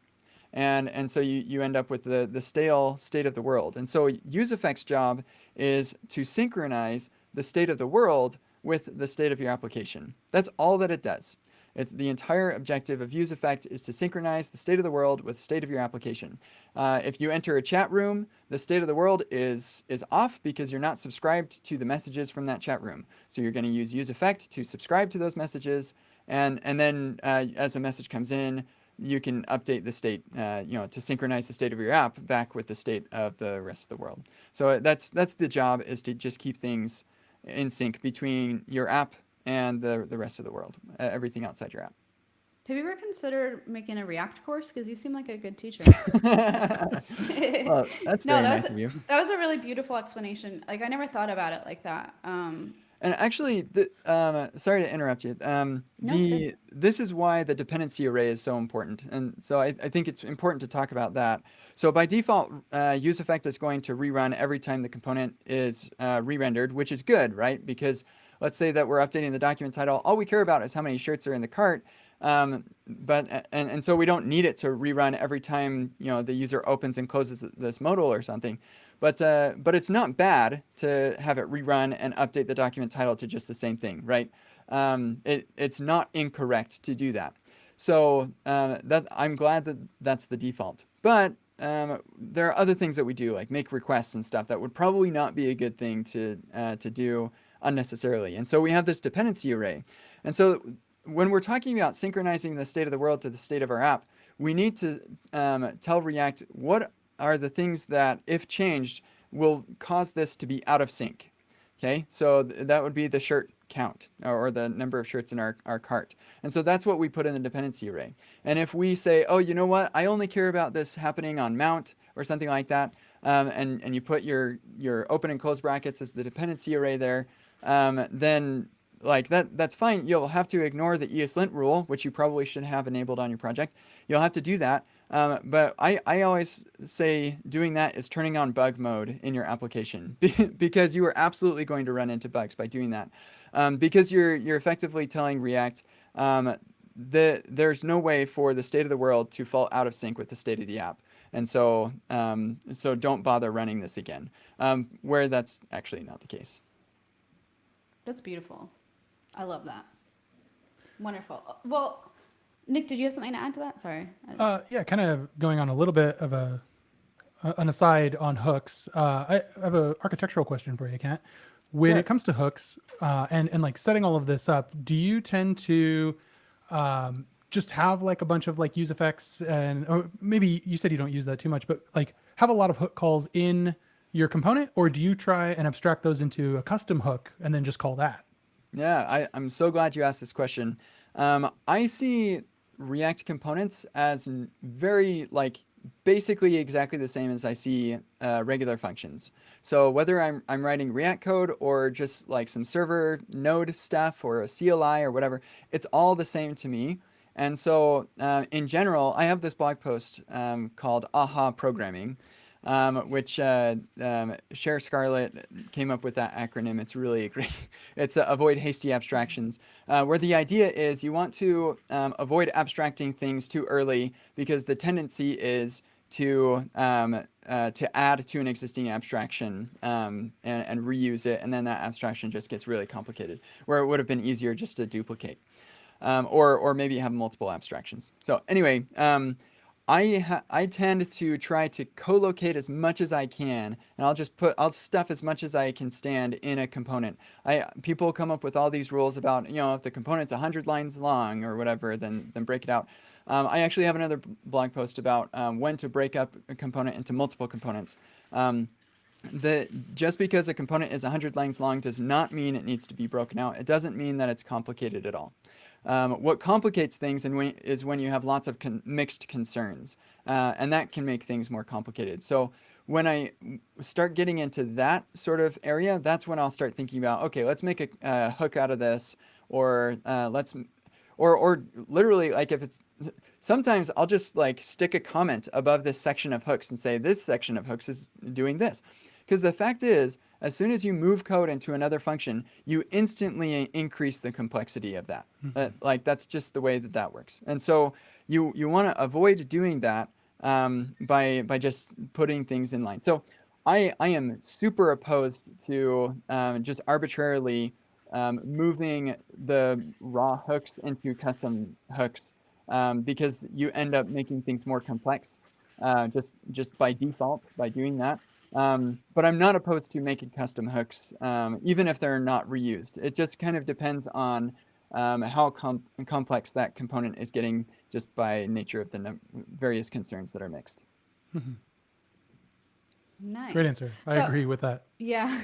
And so you end up with the stale state of the world. And so useEffect's job is to synchronize the state of the world with the state of your application. That's all that it does. It's the entire objective of useEffect is to synchronize the state of the world with the state of your application. If you enter a chat room, the state of the world is off because you're not subscribed to the messages from that chat room. So you're going to use useEffect to subscribe to those messages, and then as a message comes in, you can update the state, to synchronize the state of your app back with the state of the rest of the world. So that's the job, is to just keep things in sync between your app and the rest of the world, everything outside your app. Have you ever considered making a React course? Because you seem like a good teacher. Well, that's No, very nice of you. that was a really beautiful explanation. Like I never thought about it like that. And actually, sorry to interrupt you. No, it's good. This is why the dependency array is so important, and so I think it's important to talk about that. So by default, useEffect is going to rerun every time the component is re-rendered, which is good, right? Because let's say that we're updating the document title. All we care about is how many shirts are in the cart, and so we don't need it to rerun every time the user opens and closes this modal or something. But it's not bad to have it rerun and update the document title to just the same thing, right? It's not incorrect to do that. So that I'm glad that that's the default. But there are other things that we do, like make requests and stuff, that would probably not be a good thing to do unnecessarily. And so we have this dependency array. And so when we're talking about synchronizing the state of the world to the state of our app, we need to tell React what are the things that, if changed, will cause this to be out of sync. Okay, so that would be the shirt count, or the number of shirts in our cart. And so that's what we put in the dependency array. And if we say, oh, you know what, I only care about this happening on mount or something like that, and you put your open and close brackets as the dependency array there, then like that's fine. You'll have to ignore the ESLint rule, which you probably should have enabled on your project. You'll have to do that. But I always say doing that is turning on bug mode in your application because you are absolutely going to run into bugs by doing that. Because you're effectively telling React there's no way for the state of the world to fall out of sync with the state of the app. And so so don't bother running this again, where that's actually not the case. That's beautiful. I love that. Wonderful. Well, Nick, did you have something to add to that? Sorry. Yeah, kind of going on a little bit of an aside on hooks. I have an architectural question for you, Kent. When Sure. it comes to hooks and like setting all of this up, do you tend to just have like a bunch of like use effects, and or maybe you said you don't use that too much, but like have a lot of hook calls in your component, or do you try and abstract those into a custom hook and then just call that? Yeah, I'm so glad you asked this question. I see React components as very like basically exactly the same as I see regular functions. So whether I'm writing React code or just like some server node stuff or a CLI or whatever, it's all the same to me. And so in general, I have this blog post called Aha Programming, which Cher Scarlett came up with that acronym. It's really great. It's avoid hasty abstractions, where the idea is you want to avoid abstracting things too early because the tendency is to add to an existing abstraction and reuse it, and then that abstraction just gets really complicated, where it would have been easier just to duplicate. Or maybe have multiple abstractions. So anyway, I tend to try to co-locate as much as I can, and I'll stuff as much as I can stand in a component. People come up with all these rules about, if the component's 100 lines long or whatever, then break it out. I actually have another blog post about when to break up a component into multiple components. Just because a component is 100 lines long does not mean it needs to be broken out. It doesn't mean that it's complicated at all. What complicates things is when you have lots of mixed concerns, and that can make things more complicated. So when I start getting into that sort of area, that's when I'll start thinking about, okay, let's make a hook out of this, or or literally, like if it's, sometimes I'll just like stick a comment above this section of hooks and say this section of hooks is doing this. Because the fact is, as soon as you move code into another function, you instantly increase the complexity of that. Like that's just the way that works. And so you want to avoid doing that by just putting things in line. So I am super opposed to just arbitrarily moving the raw hooks into custom hooks because you end up making things more complex just by default by doing that. But I'm not opposed to making custom hooks, even if they're not reused. It just kind of depends on how complex that component is getting just by nature of the various concerns that are mixed. Nice. Great answer. I agree with that. Yeah.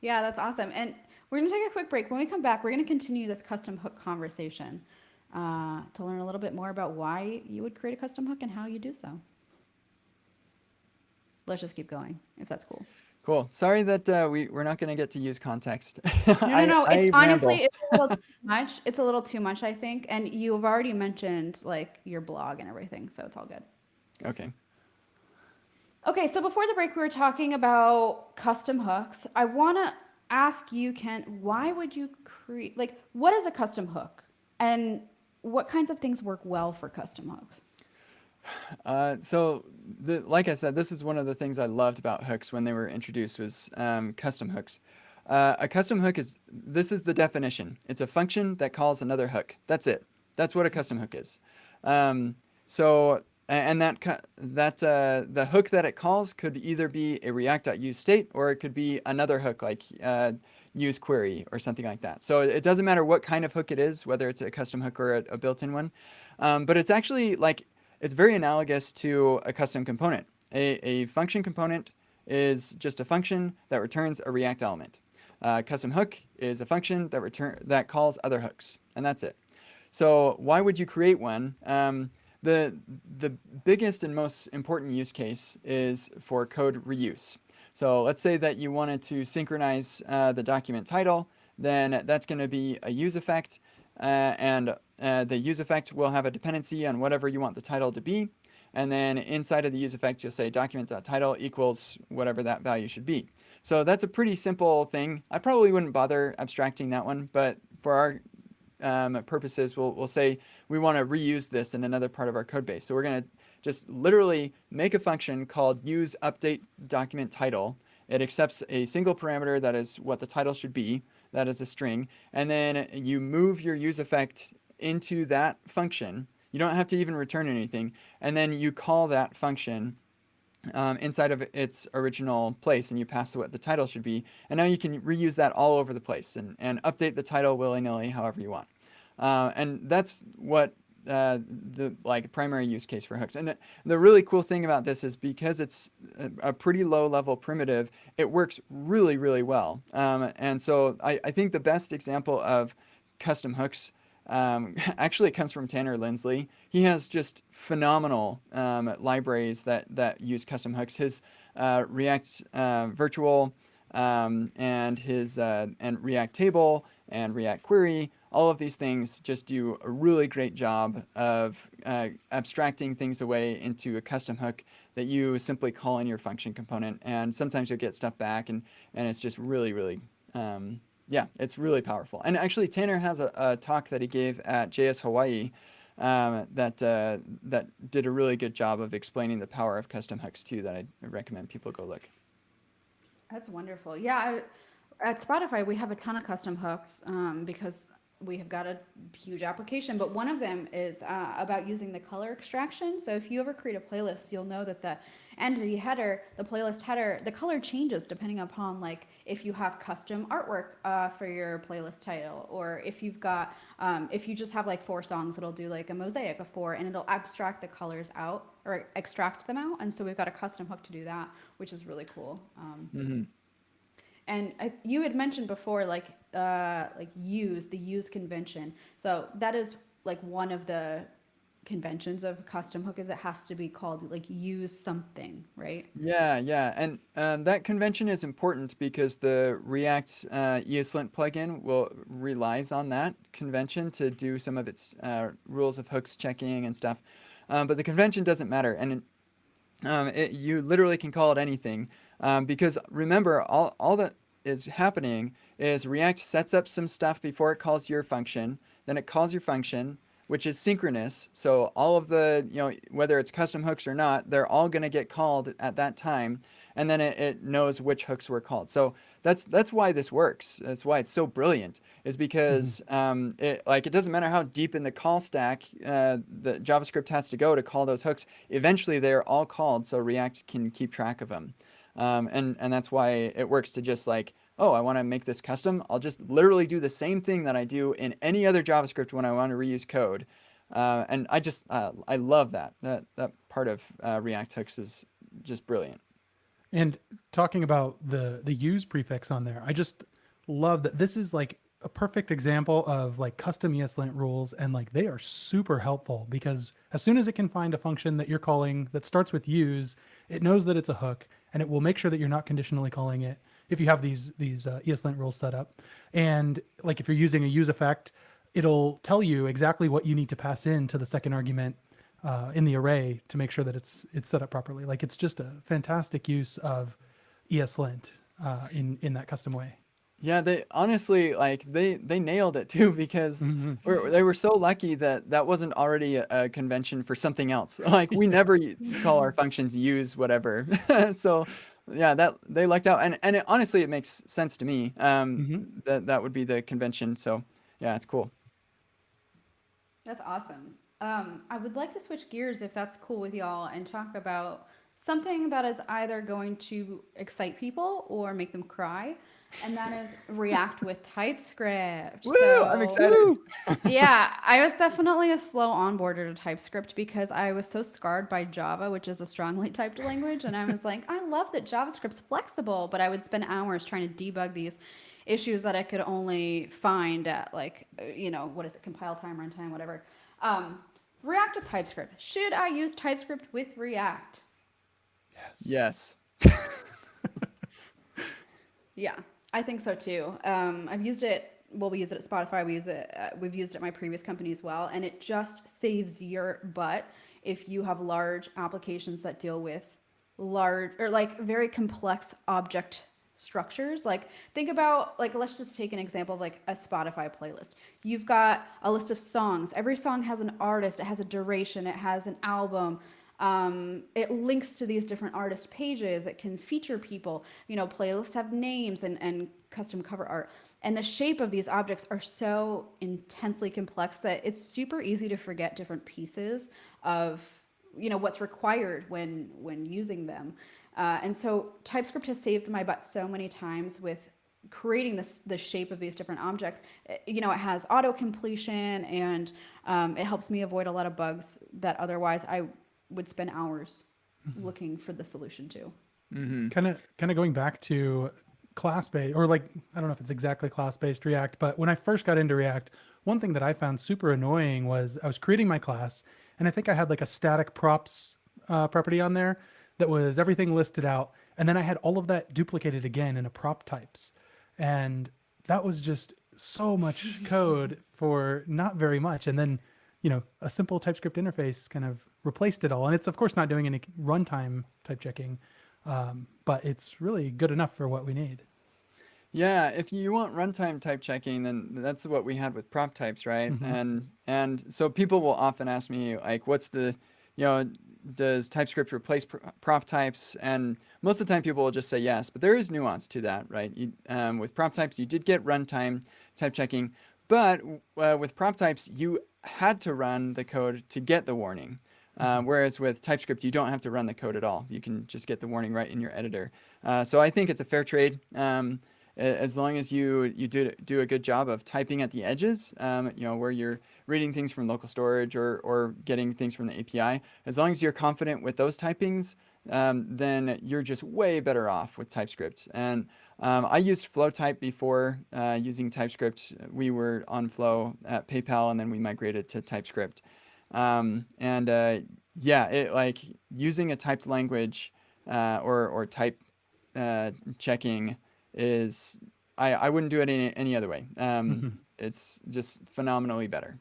Yeah, that's awesome. And we're going to take a quick break. When we come back, we're going to continue this custom hook conversation to learn a little bit more about why you would create a custom hook and how you do so. Let's just keep going, if that's cool. Cool. Sorry that we're not going to get to use context. No. I It's honestly, ramble. it's a little too much. It's a little too much, I think. And you've already mentioned like your blog and everything, so it's all good. Okay. Okay, so before the break, we were talking about custom hooks. I want to ask you, Kent, why would you create, like, what is a custom hook? And what kinds of things work well for custom hooks? So, like I said, this is one of the things I loved about hooks when they were introduced was custom hooks. A custom hook this is the definition. It's a function that calls another hook. That's it. That's what a custom hook is. And the hook that it calls could either be a React.use state or it could be another hook like use query or something like that. So it doesn't matter what kind of hook it is, whether it's a custom hook or a built-in one. But it's actually like, it's very analogous to a custom component. A function component is just a function that returns a React element. Custom hook is a function that calls other hooks, and that's it. So why would you create one? The biggest and most important use case is for code reuse. So let's say that you wanted to synchronize the document title, then that's going to be a use effect, and the use effect will have a dependency on whatever you want the title to be. And then inside of the use effect, you'll say document.title equals whatever that value should be. So that's a pretty simple thing. I probably wouldn't bother abstracting that one, but for our purposes, we'll say we want to reuse this in another part of our code base. So we're going to just literally make a function called use update document title. It accepts a single parameter that is what the title should be. That is a string. And then you move your use effect into that function. You don't have to even return anything. And then you call that function inside of its original place, and you pass what the title should be. And now you can reuse that all over the place and update the title willy-nilly however you want. And that's what the primary use case for hooks. And the really cool thing about this is because it's a pretty low level primitive, it works really, really well. And so I think the best example of custom hooks actually it comes from Tanner Lindsley. He has just phenomenal libraries that use custom hooks. His React Virtual and his and React Table and React Query, all of these things just do a really great job of abstracting things away into a custom hook that you simply call in your function component. And sometimes you'll get stuff back, and it's just really, really yeah, it's really powerful. And actually, Tanner has a talk that he gave at JS Hawaii that did a really good job of explaining the power of custom hooks too, that I recommend people go look. That's wonderful. Yeah, at Spotify, we have a ton of custom hooks because we have got a huge application, but one of them is about using the color extraction. So if you ever create a playlist, you'll know that the entity header, the playlist header, the color changes depending upon like if you have custom artwork for your playlist title, or if you've got, if you just have like 4 songs, it'll do like a mosaic of 4 and it'll abstract the colors out or extract them out. And so we've got a custom hook to do that, which is really cool. Mm-hmm. And you had mentioned before, like the use convention. So that is like one of the conventions of custom hook, is it has to be called like use something, right? Yeah. And that convention is important because the React ESLint plugin relies on that convention to do some of its rules of hooks checking and stuff. But the convention doesn't matter. And you literally can call it anything. Because remember, all that is happening is React sets up some stuff before it calls your function. Then it calls your function, which is synchronous. So all of the, whether it's custom hooks or not, they're all going to get called at that time. And then it knows which hooks were called. So that's why this works. That's why it's so brilliant, is because it doesn't matter how deep in the call stack the JavaScript has to go to call those hooks. Eventually, they're all called, so React can keep track of them. And that's why it works to just like, oh, I want to make this custom. I'll just literally do the same thing that I do in any other JavaScript when I want to reuse code. And I love that. That part of React hooks is just brilliant. And talking about the use prefix on there, I just love that this is like a perfect example of like custom ESLint rules, and like they are super helpful because as soon as it can find a function that you're calling that starts with use, it knows that it's a hook, and it will make sure that you're not conditionally calling it if you have these ESLint rules set up. And like if you're using a use effect, it'll tell you exactly what you need to pass in to the second argument in the array to make sure that it's set up properly. Like it's just a fantastic use of ESLint in that custom way. Yeah, they honestly they nailed it too, because they were so lucky that wasn't already a convention for something else. Like we never call our functions use whatever. So yeah, that they lucked out, and honestly, it makes sense to me. That would be the convention. So yeah, it's cool. That's awesome. I would like to switch gears if that's cool with y'all and talk about something that is either going to excite people or make them cry. and that is React with TypeScript. Woo! I'm So excited. yeah, I was definitely a slow onboarder to TypeScript because I was so scarred by Java, which is a strongly typed language. And I was like, I love that JavaScript's flexible, but I would spend hours trying to debug these issues that I could only find at like, what is it, compile time, runtime, whatever. Um, React with TypeScript. Should I use TypeScript with React? Yes. Yes. Yeah, I think so too. I've used it. Well, we use it at Spotify. We use it. We've used it at my previous company as well, and it just saves your butt if you have large applications that deal with large or like very complex object structures. Like think about like let's just take an example of like a Spotify playlist. You've got a list of songs. Every song has an artist. It has a duration. It has an album. It links to these different artist pages. It can feature people. Playlists have names and custom cover art. And the shape of these objects are so intensely complex that it's super easy to forget different pieces of what's required when using them. And so TypeScript has saved my butt so many times with creating the shape of these different objects. It has auto completion and it helps me avoid a lot of bugs that otherwise I would spend hours looking for the solution to. Mm-hmm. Kind of going back to class-based, or like, I don't know if it's exactly class-based React, but when I first got into React, one thing that I found super annoying was I was creating my class, and I think I had like a static props property on there that was everything listed out, and then I had all of that duplicated again in a prop types, and that was just so much code for not very much. And then a simple TypeScript interface kind of replaced it all. And it's of course not doing any runtime type checking, but it's really good enough for what we need. Yeah, if you want runtime type checking, then that's what we had with prop types, right? And so people will often ask me like, what's the, does TypeScript replace prop types? And most of the time people will just say yes, but there is nuance to that, right? With prop types, you did get runtime type checking, but with prop types, you had to run the code to get the warning. Whereas with TypeScript, you don't have to run the code at all. You can just get the warning right in your editor. So I think it's a fair trade. As long as you do a good job of typing at the edges, where you're reading things from local storage or getting things from the API, as long as you're confident with those typings, then you're just way better off with TypeScript. And I used Flow type before using TypeScript. We were on Flow at PayPal, and then we migrated to TypeScript. Yeah, it like using a typed language or type checking is I wouldn't do it any other way. It's just phenomenally better.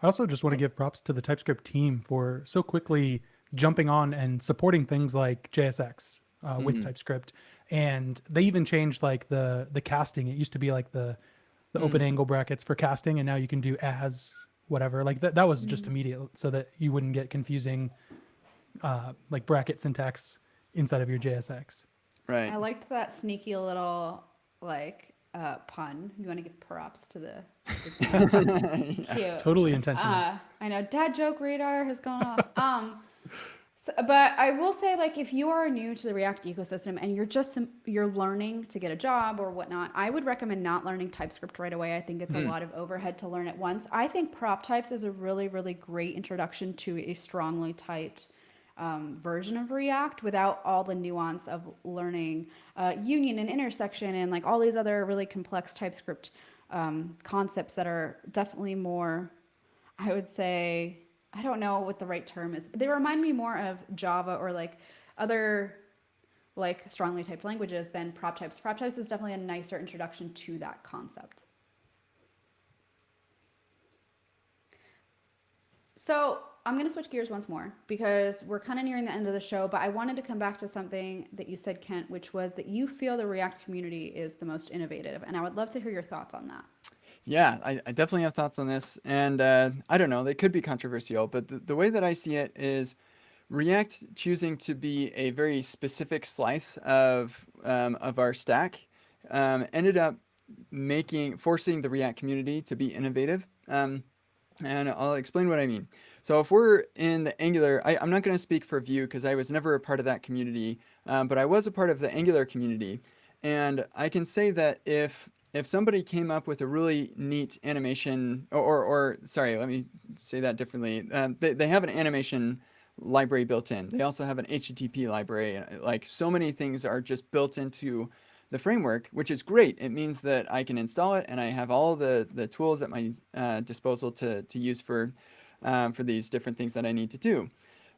I also just want to give props to the TypeScript team for so quickly jumping on and supporting things like JSX with TypeScript. And they even changed like the casting. It used to be like the open angle brackets for casting, and now you can do as whatever. Like that was just immediate, so that you wouldn't get confusing like bracket syntax inside of your JSX. Right. I liked that sneaky little like pun. You want to give props to the team. Cute. Totally intentional. I know dad joke radar has gone off. But I will say, like, if you are new to the React ecosystem and you're learning to get a job or whatnot, I would recommend not learning TypeScript right away. I think it's a lot of overhead to learn at once. I think prop types is a really, really great introduction to a strongly typed version of React without all the nuance of learning union and intersection and like all these other really complex TypeScript concepts that are definitely more, I would say, I don't know what the right term is. They remind me more of Java or like other like strongly typed languages than prop types. Prop types is definitely a nicer introduction to that concept. So I'm going to switch gears once more because we're kind of nearing the end of the show, but I wanted to come back to something that you said, Kent, which was that you feel the React community is the most innovative. And I would love to hear your thoughts on that. Yeah, I definitely have thoughts on this. And I don't know, they could be controversial, but the way that I see it is React choosing to be a very specific slice of our stack ended up forcing the React community to be innovative. And I'll explain what I mean. So if we're in the Angular, I'm not going to speak for Vue because I was never a part of that community, but I was a part of the Angular community. And I can say that if somebody came up with a really neat animation, or sorry, let me say that differently. They have an animation library built in. They also have an HTTP library. Like so many things are just built into the framework, which is great. It means that I can install it and I have all the tools at my disposal to use for these different things that I need to do.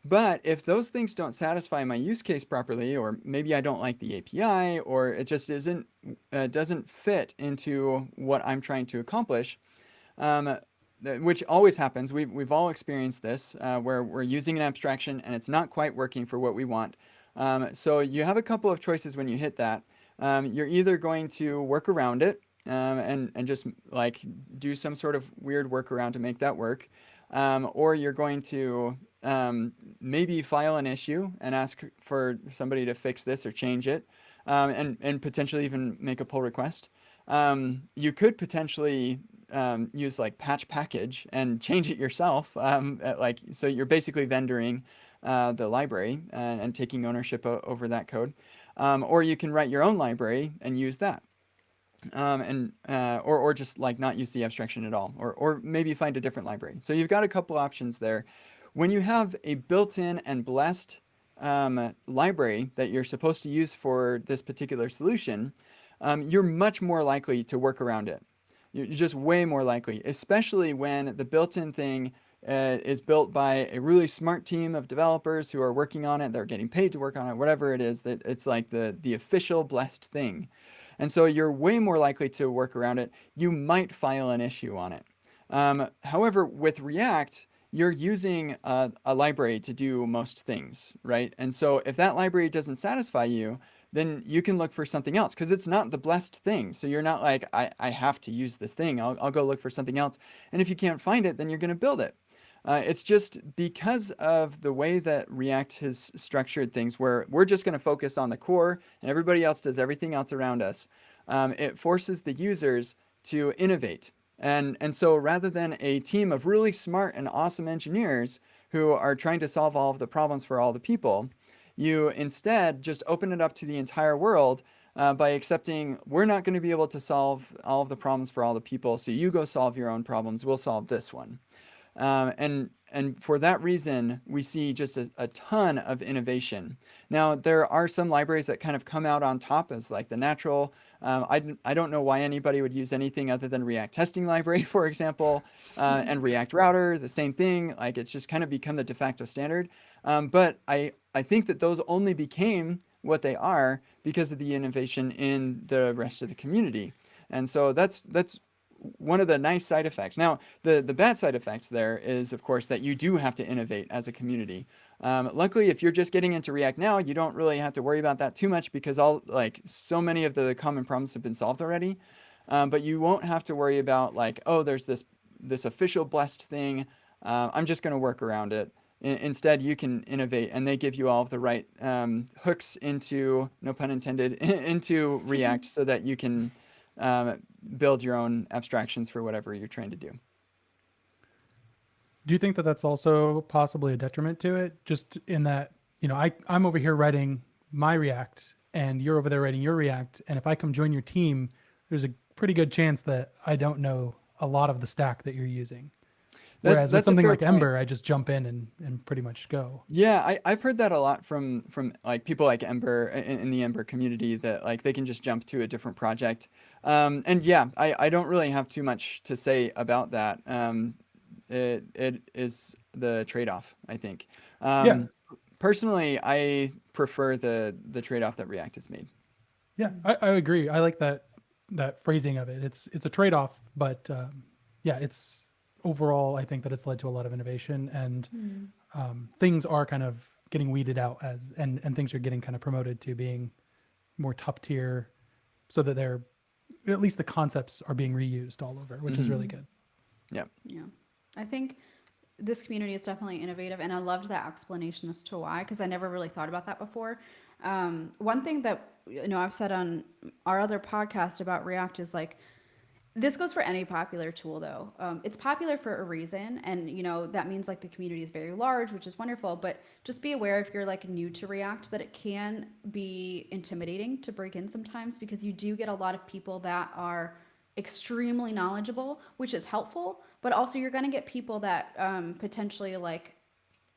But if those things don't satisfy my use case properly, or maybe I don't like the API, or it just isn't doesn't fit into what I'm trying to accomplish, um, which always happens. We've all experienced this, where we're using an abstraction and it's not quite working for what we want. So you have a couple of choices when you hit that. You're either going to work around it, and just like do some sort of weird workaround to make that work, or you're going to maybe file an issue and ask for somebody to fix this or change it, and potentially even make a pull request. You could potentially use like patch package and change it yourself. Like so, you're basically vendoring the library and taking ownership over that code. Or you can write your own library and use that. Or just like not use the abstraction at all, or maybe find a different library. So you've got a couple options there. When you have a built-in and blessed library that you're supposed to use for this particular solution, you're much more likely to work around it. You're just way more likely, especially when the built-in thing is built by a really smart team of developers who are working on it. They're getting paid to work on it, whatever it is. That it's like the official blessed thing. And so you're way more likely to work around it. You might file an issue on it. However, with React, you're using a library to do most things, right? And so if that library doesn't satisfy you, then you can look for something else because it's not the blessed thing. So you're not like, I have to use this thing. I'll go look for something else. And if you can't find it, then you're going to build it. It's just because of the way that React has structured things, where we're just going to focus on the core and everybody else does everything else around us. It forces the users to innovate. And so rather than a team of really smart and awesome engineers who are trying to solve all of the problems for all the people, you instead just open it up to the entire world by accepting we're not going to be able to solve all of the problems for all the people, so you go solve your own problems. We'll solve this one. And for that reason, we see just a ton of innovation. Now, there are some libraries that kind of come out on top as like the natural. I don't know why anybody would use anything other than React Testing Library, for example, and React Router, the same thing. Like it's just kind of become the de facto standard. But I think that those only became what they are because of the innovation in the rest of the community. And so that's one of the nice side effects. Now, the bad side effects there is, of course, that you do have to innovate as a community. Luckily, if you're just getting into React now, you don't really have to worry about that too much because so many of the common problems have been solved already. But you won't have to worry about like, oh, there's this official blessed thing. I'm just going to work around it. Instead, you can innovate, and they give you all of the right hooks into, no pun intended, into React so that you can build your own abstractions for whatever you're trying to do. Do you think that that's also possibly a detriment to it? Just in that, I'm over here writing my React and you're over there writing your React. And if I come join your team, there's a pretty good chance that I don't know a lot of the stack that you're using. Whereas with something like Ember, I just jump in and pretty much go. Yeah, I've heard that a lot from like people like Ember in the Ember community, that like they can just jump to a different project. And yeah, I don't really have too much to say about that. It is the trade-off, I think. Yeah. Personally, I prefer the trade-off that React has made. Yeah, I agree. I like that phrasing of it. It's a trade-off, but yeah, it's overall, I think that it's led to a lot of innovation, and things are kind of getting weeded out and things are getting kind of promoted to being more top tier, so that they're, at least the concepts are being reused all over, which is really good. Yeah. Yeah. I think this community is definitely innovative, and I loved that explanation as to why, because I never really thought about that before. One thing that I've said on our other podcast about React is like, this goes for any popular tool though. It's popular for a reason, and that means like the community is very large, which is wonderful. But just be aware if you're like new to React that it can be intimidating to break in sometimes because you do get a lot of people that are extremely knowledgeable, which is helpful. But also you're going to get people that potentially like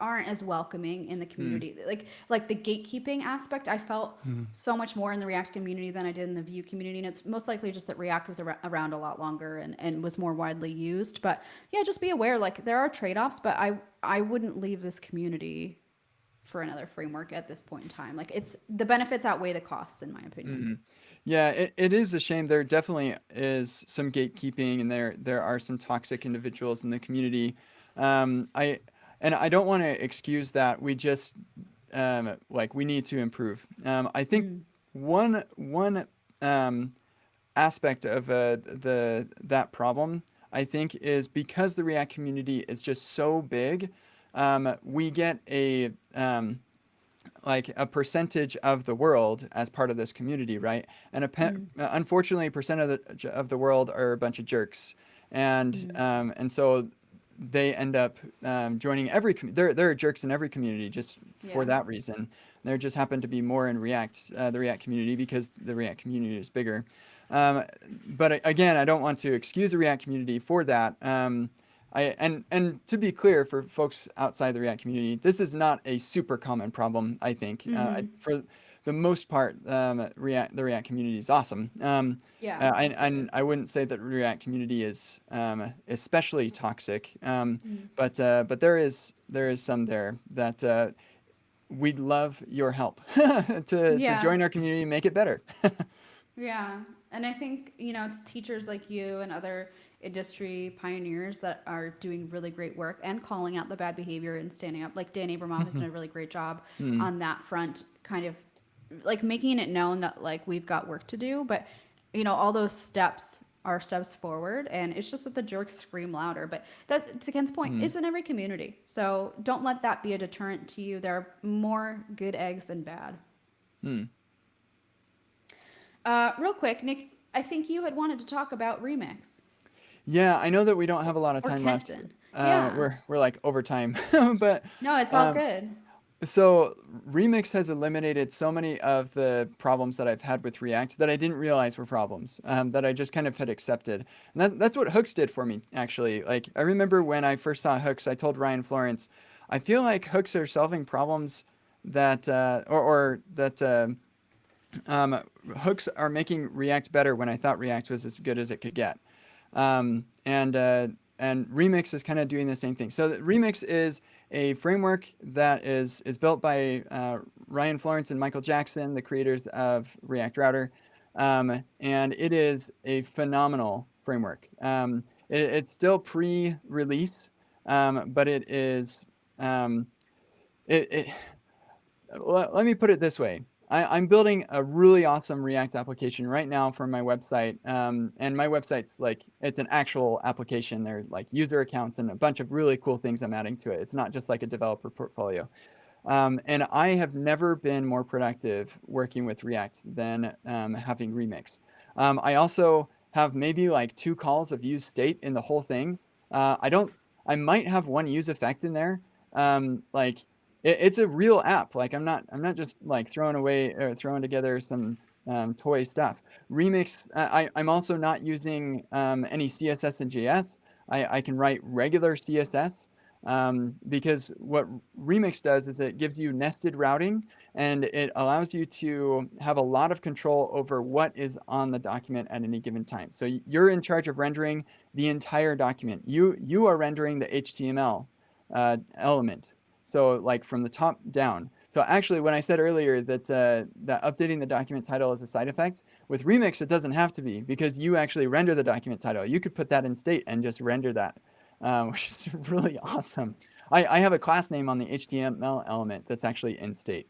aren't as welcoming in the Mm, community. Like the gatekeeping aspect, I felt Mhm. so much more in the React community than I did in the Vue community. And it's most likely just that React was around a lot longer and was more widely used. But yeah, just be aware, like there are trade-offs, but I wouldn't leave this community for another framework at this point in time. Like it's the benefits outweigh the costs, in my opinion. mm. Yeah, it is a shame. There definitely is some gatekeeping, and there are some toxic individuals in the community. I and I don't want to excuse that. We just like we need to improve. I think Mm, one um, aspect of the that problem, I think, is because the React community is just so big. We get a like a percentage of the world as part of this community, right? And mm, unfortunately, a percent of the world are a bunch of jerks, mm. and so they end up joining every. There are jerks in every community just for Yeah. that reason. There just happen to be more in React, the React community, because the React community is bigger. Um, but again, I don't want to excuse the React community for that. And to be clear for folks outside the React community, this is not a super common problem, I think. Mm-hmm. For the most part, the React community is awesome. Yeah, And absolutely. I wouldn't say that the React community is especially toxic. Mm. But there is some there that we'd love your help to Yeah. join our community and make it better. Yeah. And I think, it's teachers like you and other industry pioneers that are doing really great work and calling out the bad behavior and standing up. Like Dan Abramoff has done a really great job Hmm. on that front, kind of like making it known that like we've got work to do. But, all those steps are steps forward. And it's just that the jerks scream louder. But that, to Ken's point, Hmm. it's in every community. So don't let that be a deterrent to you. There are more good eggs than bad. Hmm. Real quick, Nick, I think you had wanted to talk about Remix Yeah, I know that we don't have a lot of or time left. Kenton. Yeah. We're like over time, but No, it's all um, good. so Remix has eliminated so many of the problems that I've had with React that I didn't realize were problems, that I just kind of had accepted. And that's what hooks did for me, actually. Like I remember when I first saw hooks, I told Ryan Florence, I feel like hooks are solving problems that or that um, hooks are making React better when I thought React was as good as it could get. And Remix is kind of doing the same thing. So Remix is a framework that is built by Ryan Florence and Michael Jackson, the creators of React Router, and it is a phenomenal framework. It's still pre-release, but it is um, it let me put it this way. I'm building a really awesome React application right now for my website. And my website's like, it's an actual application. There's like user accounts and a bunch of really cool things I'm adding to it. It's not just like a developer portfolio. And I have never been more productive working with React than having Remix. I also have maybe like 2 calls of use state in the whole thing. I don't, I might have one use effect in there. Like it's a real app. Like I'm not just like throwing away or throwing together some toy stuff. Remix, I'm also not using any CSS and JS. I can write regular CSS because what Remix does is it gives you nested routing and it allows you to have a lot of control over what is on the document at any given time. So you're in charge of rendering the entire document. You are rendering the HTML element. So like from the top down. So actually, when I said earlier that updating the document title is a side effect, with Remix it doesn't have to be because you actually render the document title. You could put that in state and just render that, which is really awesome. I have a class name on the HTML element that's actually in state.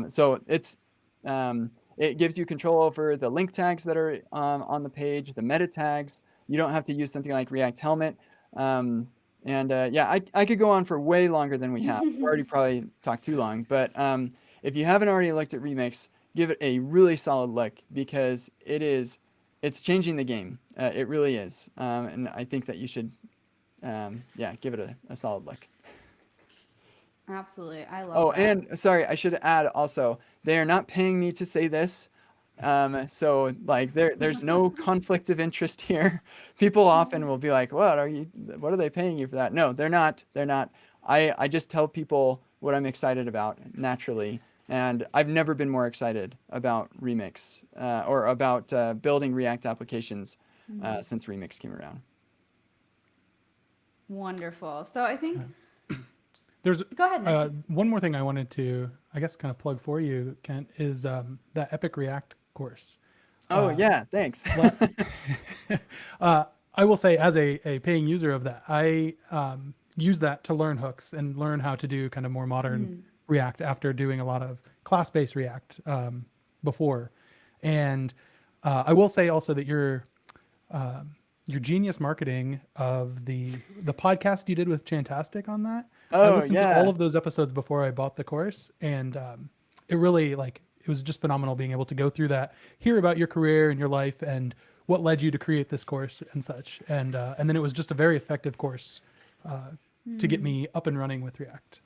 So it gives you control over the link tags that are on the page, the meta tags. You don't have to use something like React Helmet. And yeah, I could go on for way longer than we have. We've already probably talked too long. But if you haven't already looked at Remix, give it a really solid look because it's changing the game. It really is. And I think that you should, give it a solid look. Absolutely. I love Oh, that. and sorry, I should add also, they are not paying me to say this. So like there's no conflict of interest here. People often will be like, what are they paying you for that? No, they're not. They're not. I just tell people what I'm excited about naturally. And I've never been more excited about Remix, or about building React applications, since Remix came around. Wonderful. So I think, There's go ahead, Nick. one more thing I wanted to, I guess, kind of plug for you, Kent, is that Epic React course. Oh yeah, thanks. Well, I will say, as a paying user of that, I use that to learn hooks and learn how to do kind of more modern React after doing a lot of class-based React before. And I will say also that your genius marketing of the podcast you did with Chantastic on that. I Oh listened to all yeah. of those episodes before I bought the course, and it really, like, it was just phenomenal being able to go through that, hear about your career and your life and what led you to create this course and such. And then it was just a very effective course to get me up and running with React.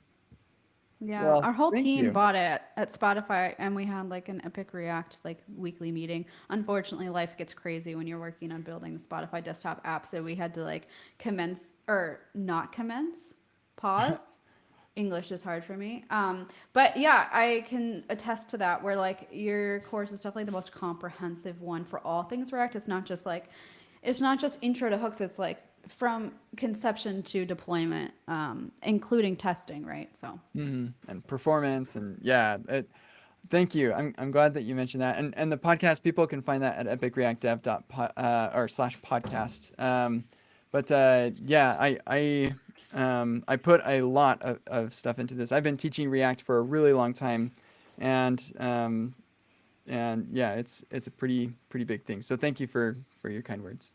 Yeah, Well, our whole thank team you. bought it at Spotify, and we had like an Epic React like weekly meeting. Unfortunately, life gets crazy when you're working on building the Spotify desktop app, so we had to like commence or not commence, pause. English is hard for me. But yeah, I can attest to that. Where like your course is definitely the most comprehensive one for all things React. It's not just intro to hooks. It's like from conception to deployment, including testing, right? So. And performance, and thank you. I'm glad that you mentioned that. And the podcast, people can find that at epicreactdev or slash podcast. But I put a lot of stuff into this. I've been teaching React for a really long time, and yeah, it's a pretty big thing. So thank you for your kind words.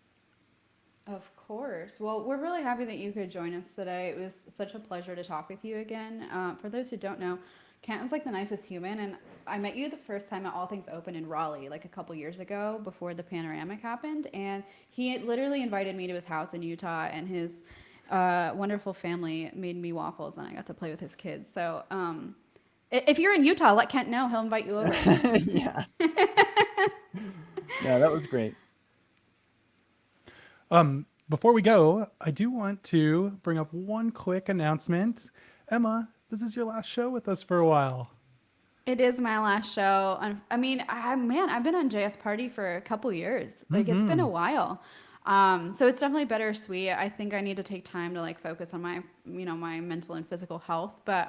Of course. Well, we're really happy that you could join us today. It was such a pleasure to talk with you again. For those who don't know, Kent is like the nicest human, and I met you the first time at All Things Open in Raleigh, like a couple years ago before the panoramic happened, and he literally invited me to his house in Utah, and his wonderful family made me waffles, and I got to play with his kids. So, if you're in Utah, let Kent know. He'll invite you over. Yeah. Yeah, that was great. Before we go, I do want to bring up one quick announcement. Emma, this is your last show with us for a while. It is my last show. I mean, I've been on JS Party for a couple years. Like it's been a while. So it's definitely bittersweet. I think I need to take time to like focus on my, my mental and physical health. But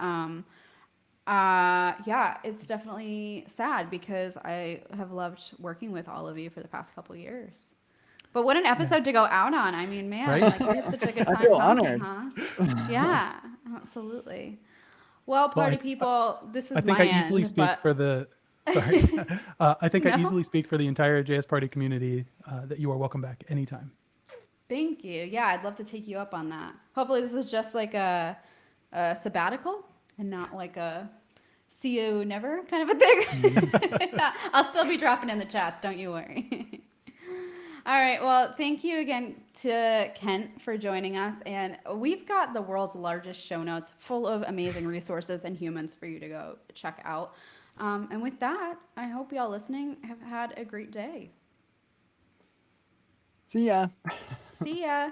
yeah, it's definitely sad because I have loved working with all of you for the past couple years. But what an episode to go out on. I mean, man, Right? like we had such a good I time feel talking, honored. huh? Yeah, absolutely. Well, Well, party people, this I is think my I easily end, speak but for the, sorry. I think I no. easily speak for the entire JS Party community that you are welcome back anytime. Thank you. Yeah, I'd love to take you up on that. Hopefully, this is just like a sabbatical and not like a see you never kind of a thing. I'll still be dropping in the chats. Don't you worry. All right. Well, thank you again to Kent for joining us. And we've got the world's largest show notes full of amazing resources and humans for you to go check out. And with that, I hope y'all listening have had a great day. See ya. See ya.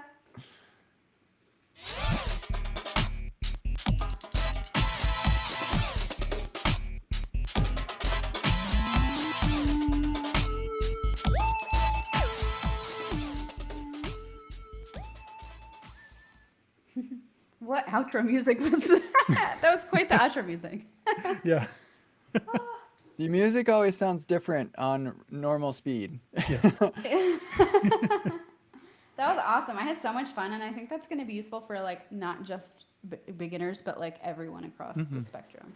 What outro music was that? That was quite the outro music. Yeah. The music always sounds different on normal speed. Yes. That was awesome. I had so much fun, and I think that's going to be useful for like not just beginners, but like everyone across the spectrum.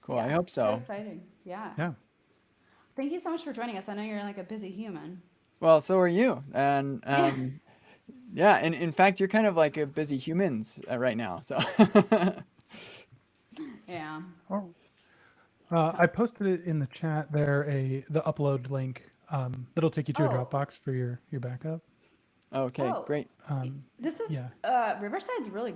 Cool. Yeah, I hope so so. exciting. Yeah. Yeah. Thank you so much for joining us. I know you're like a busy human. Well, so are you. And yeah, and in fact, you're kind of like a busy humans right now. So Yeah. Oh. I posted it in the chat there, the upload link that'll take you to a Oh. Dropbox for your backup. Okay, Oh, great. Um, this is yeah. Riverside's really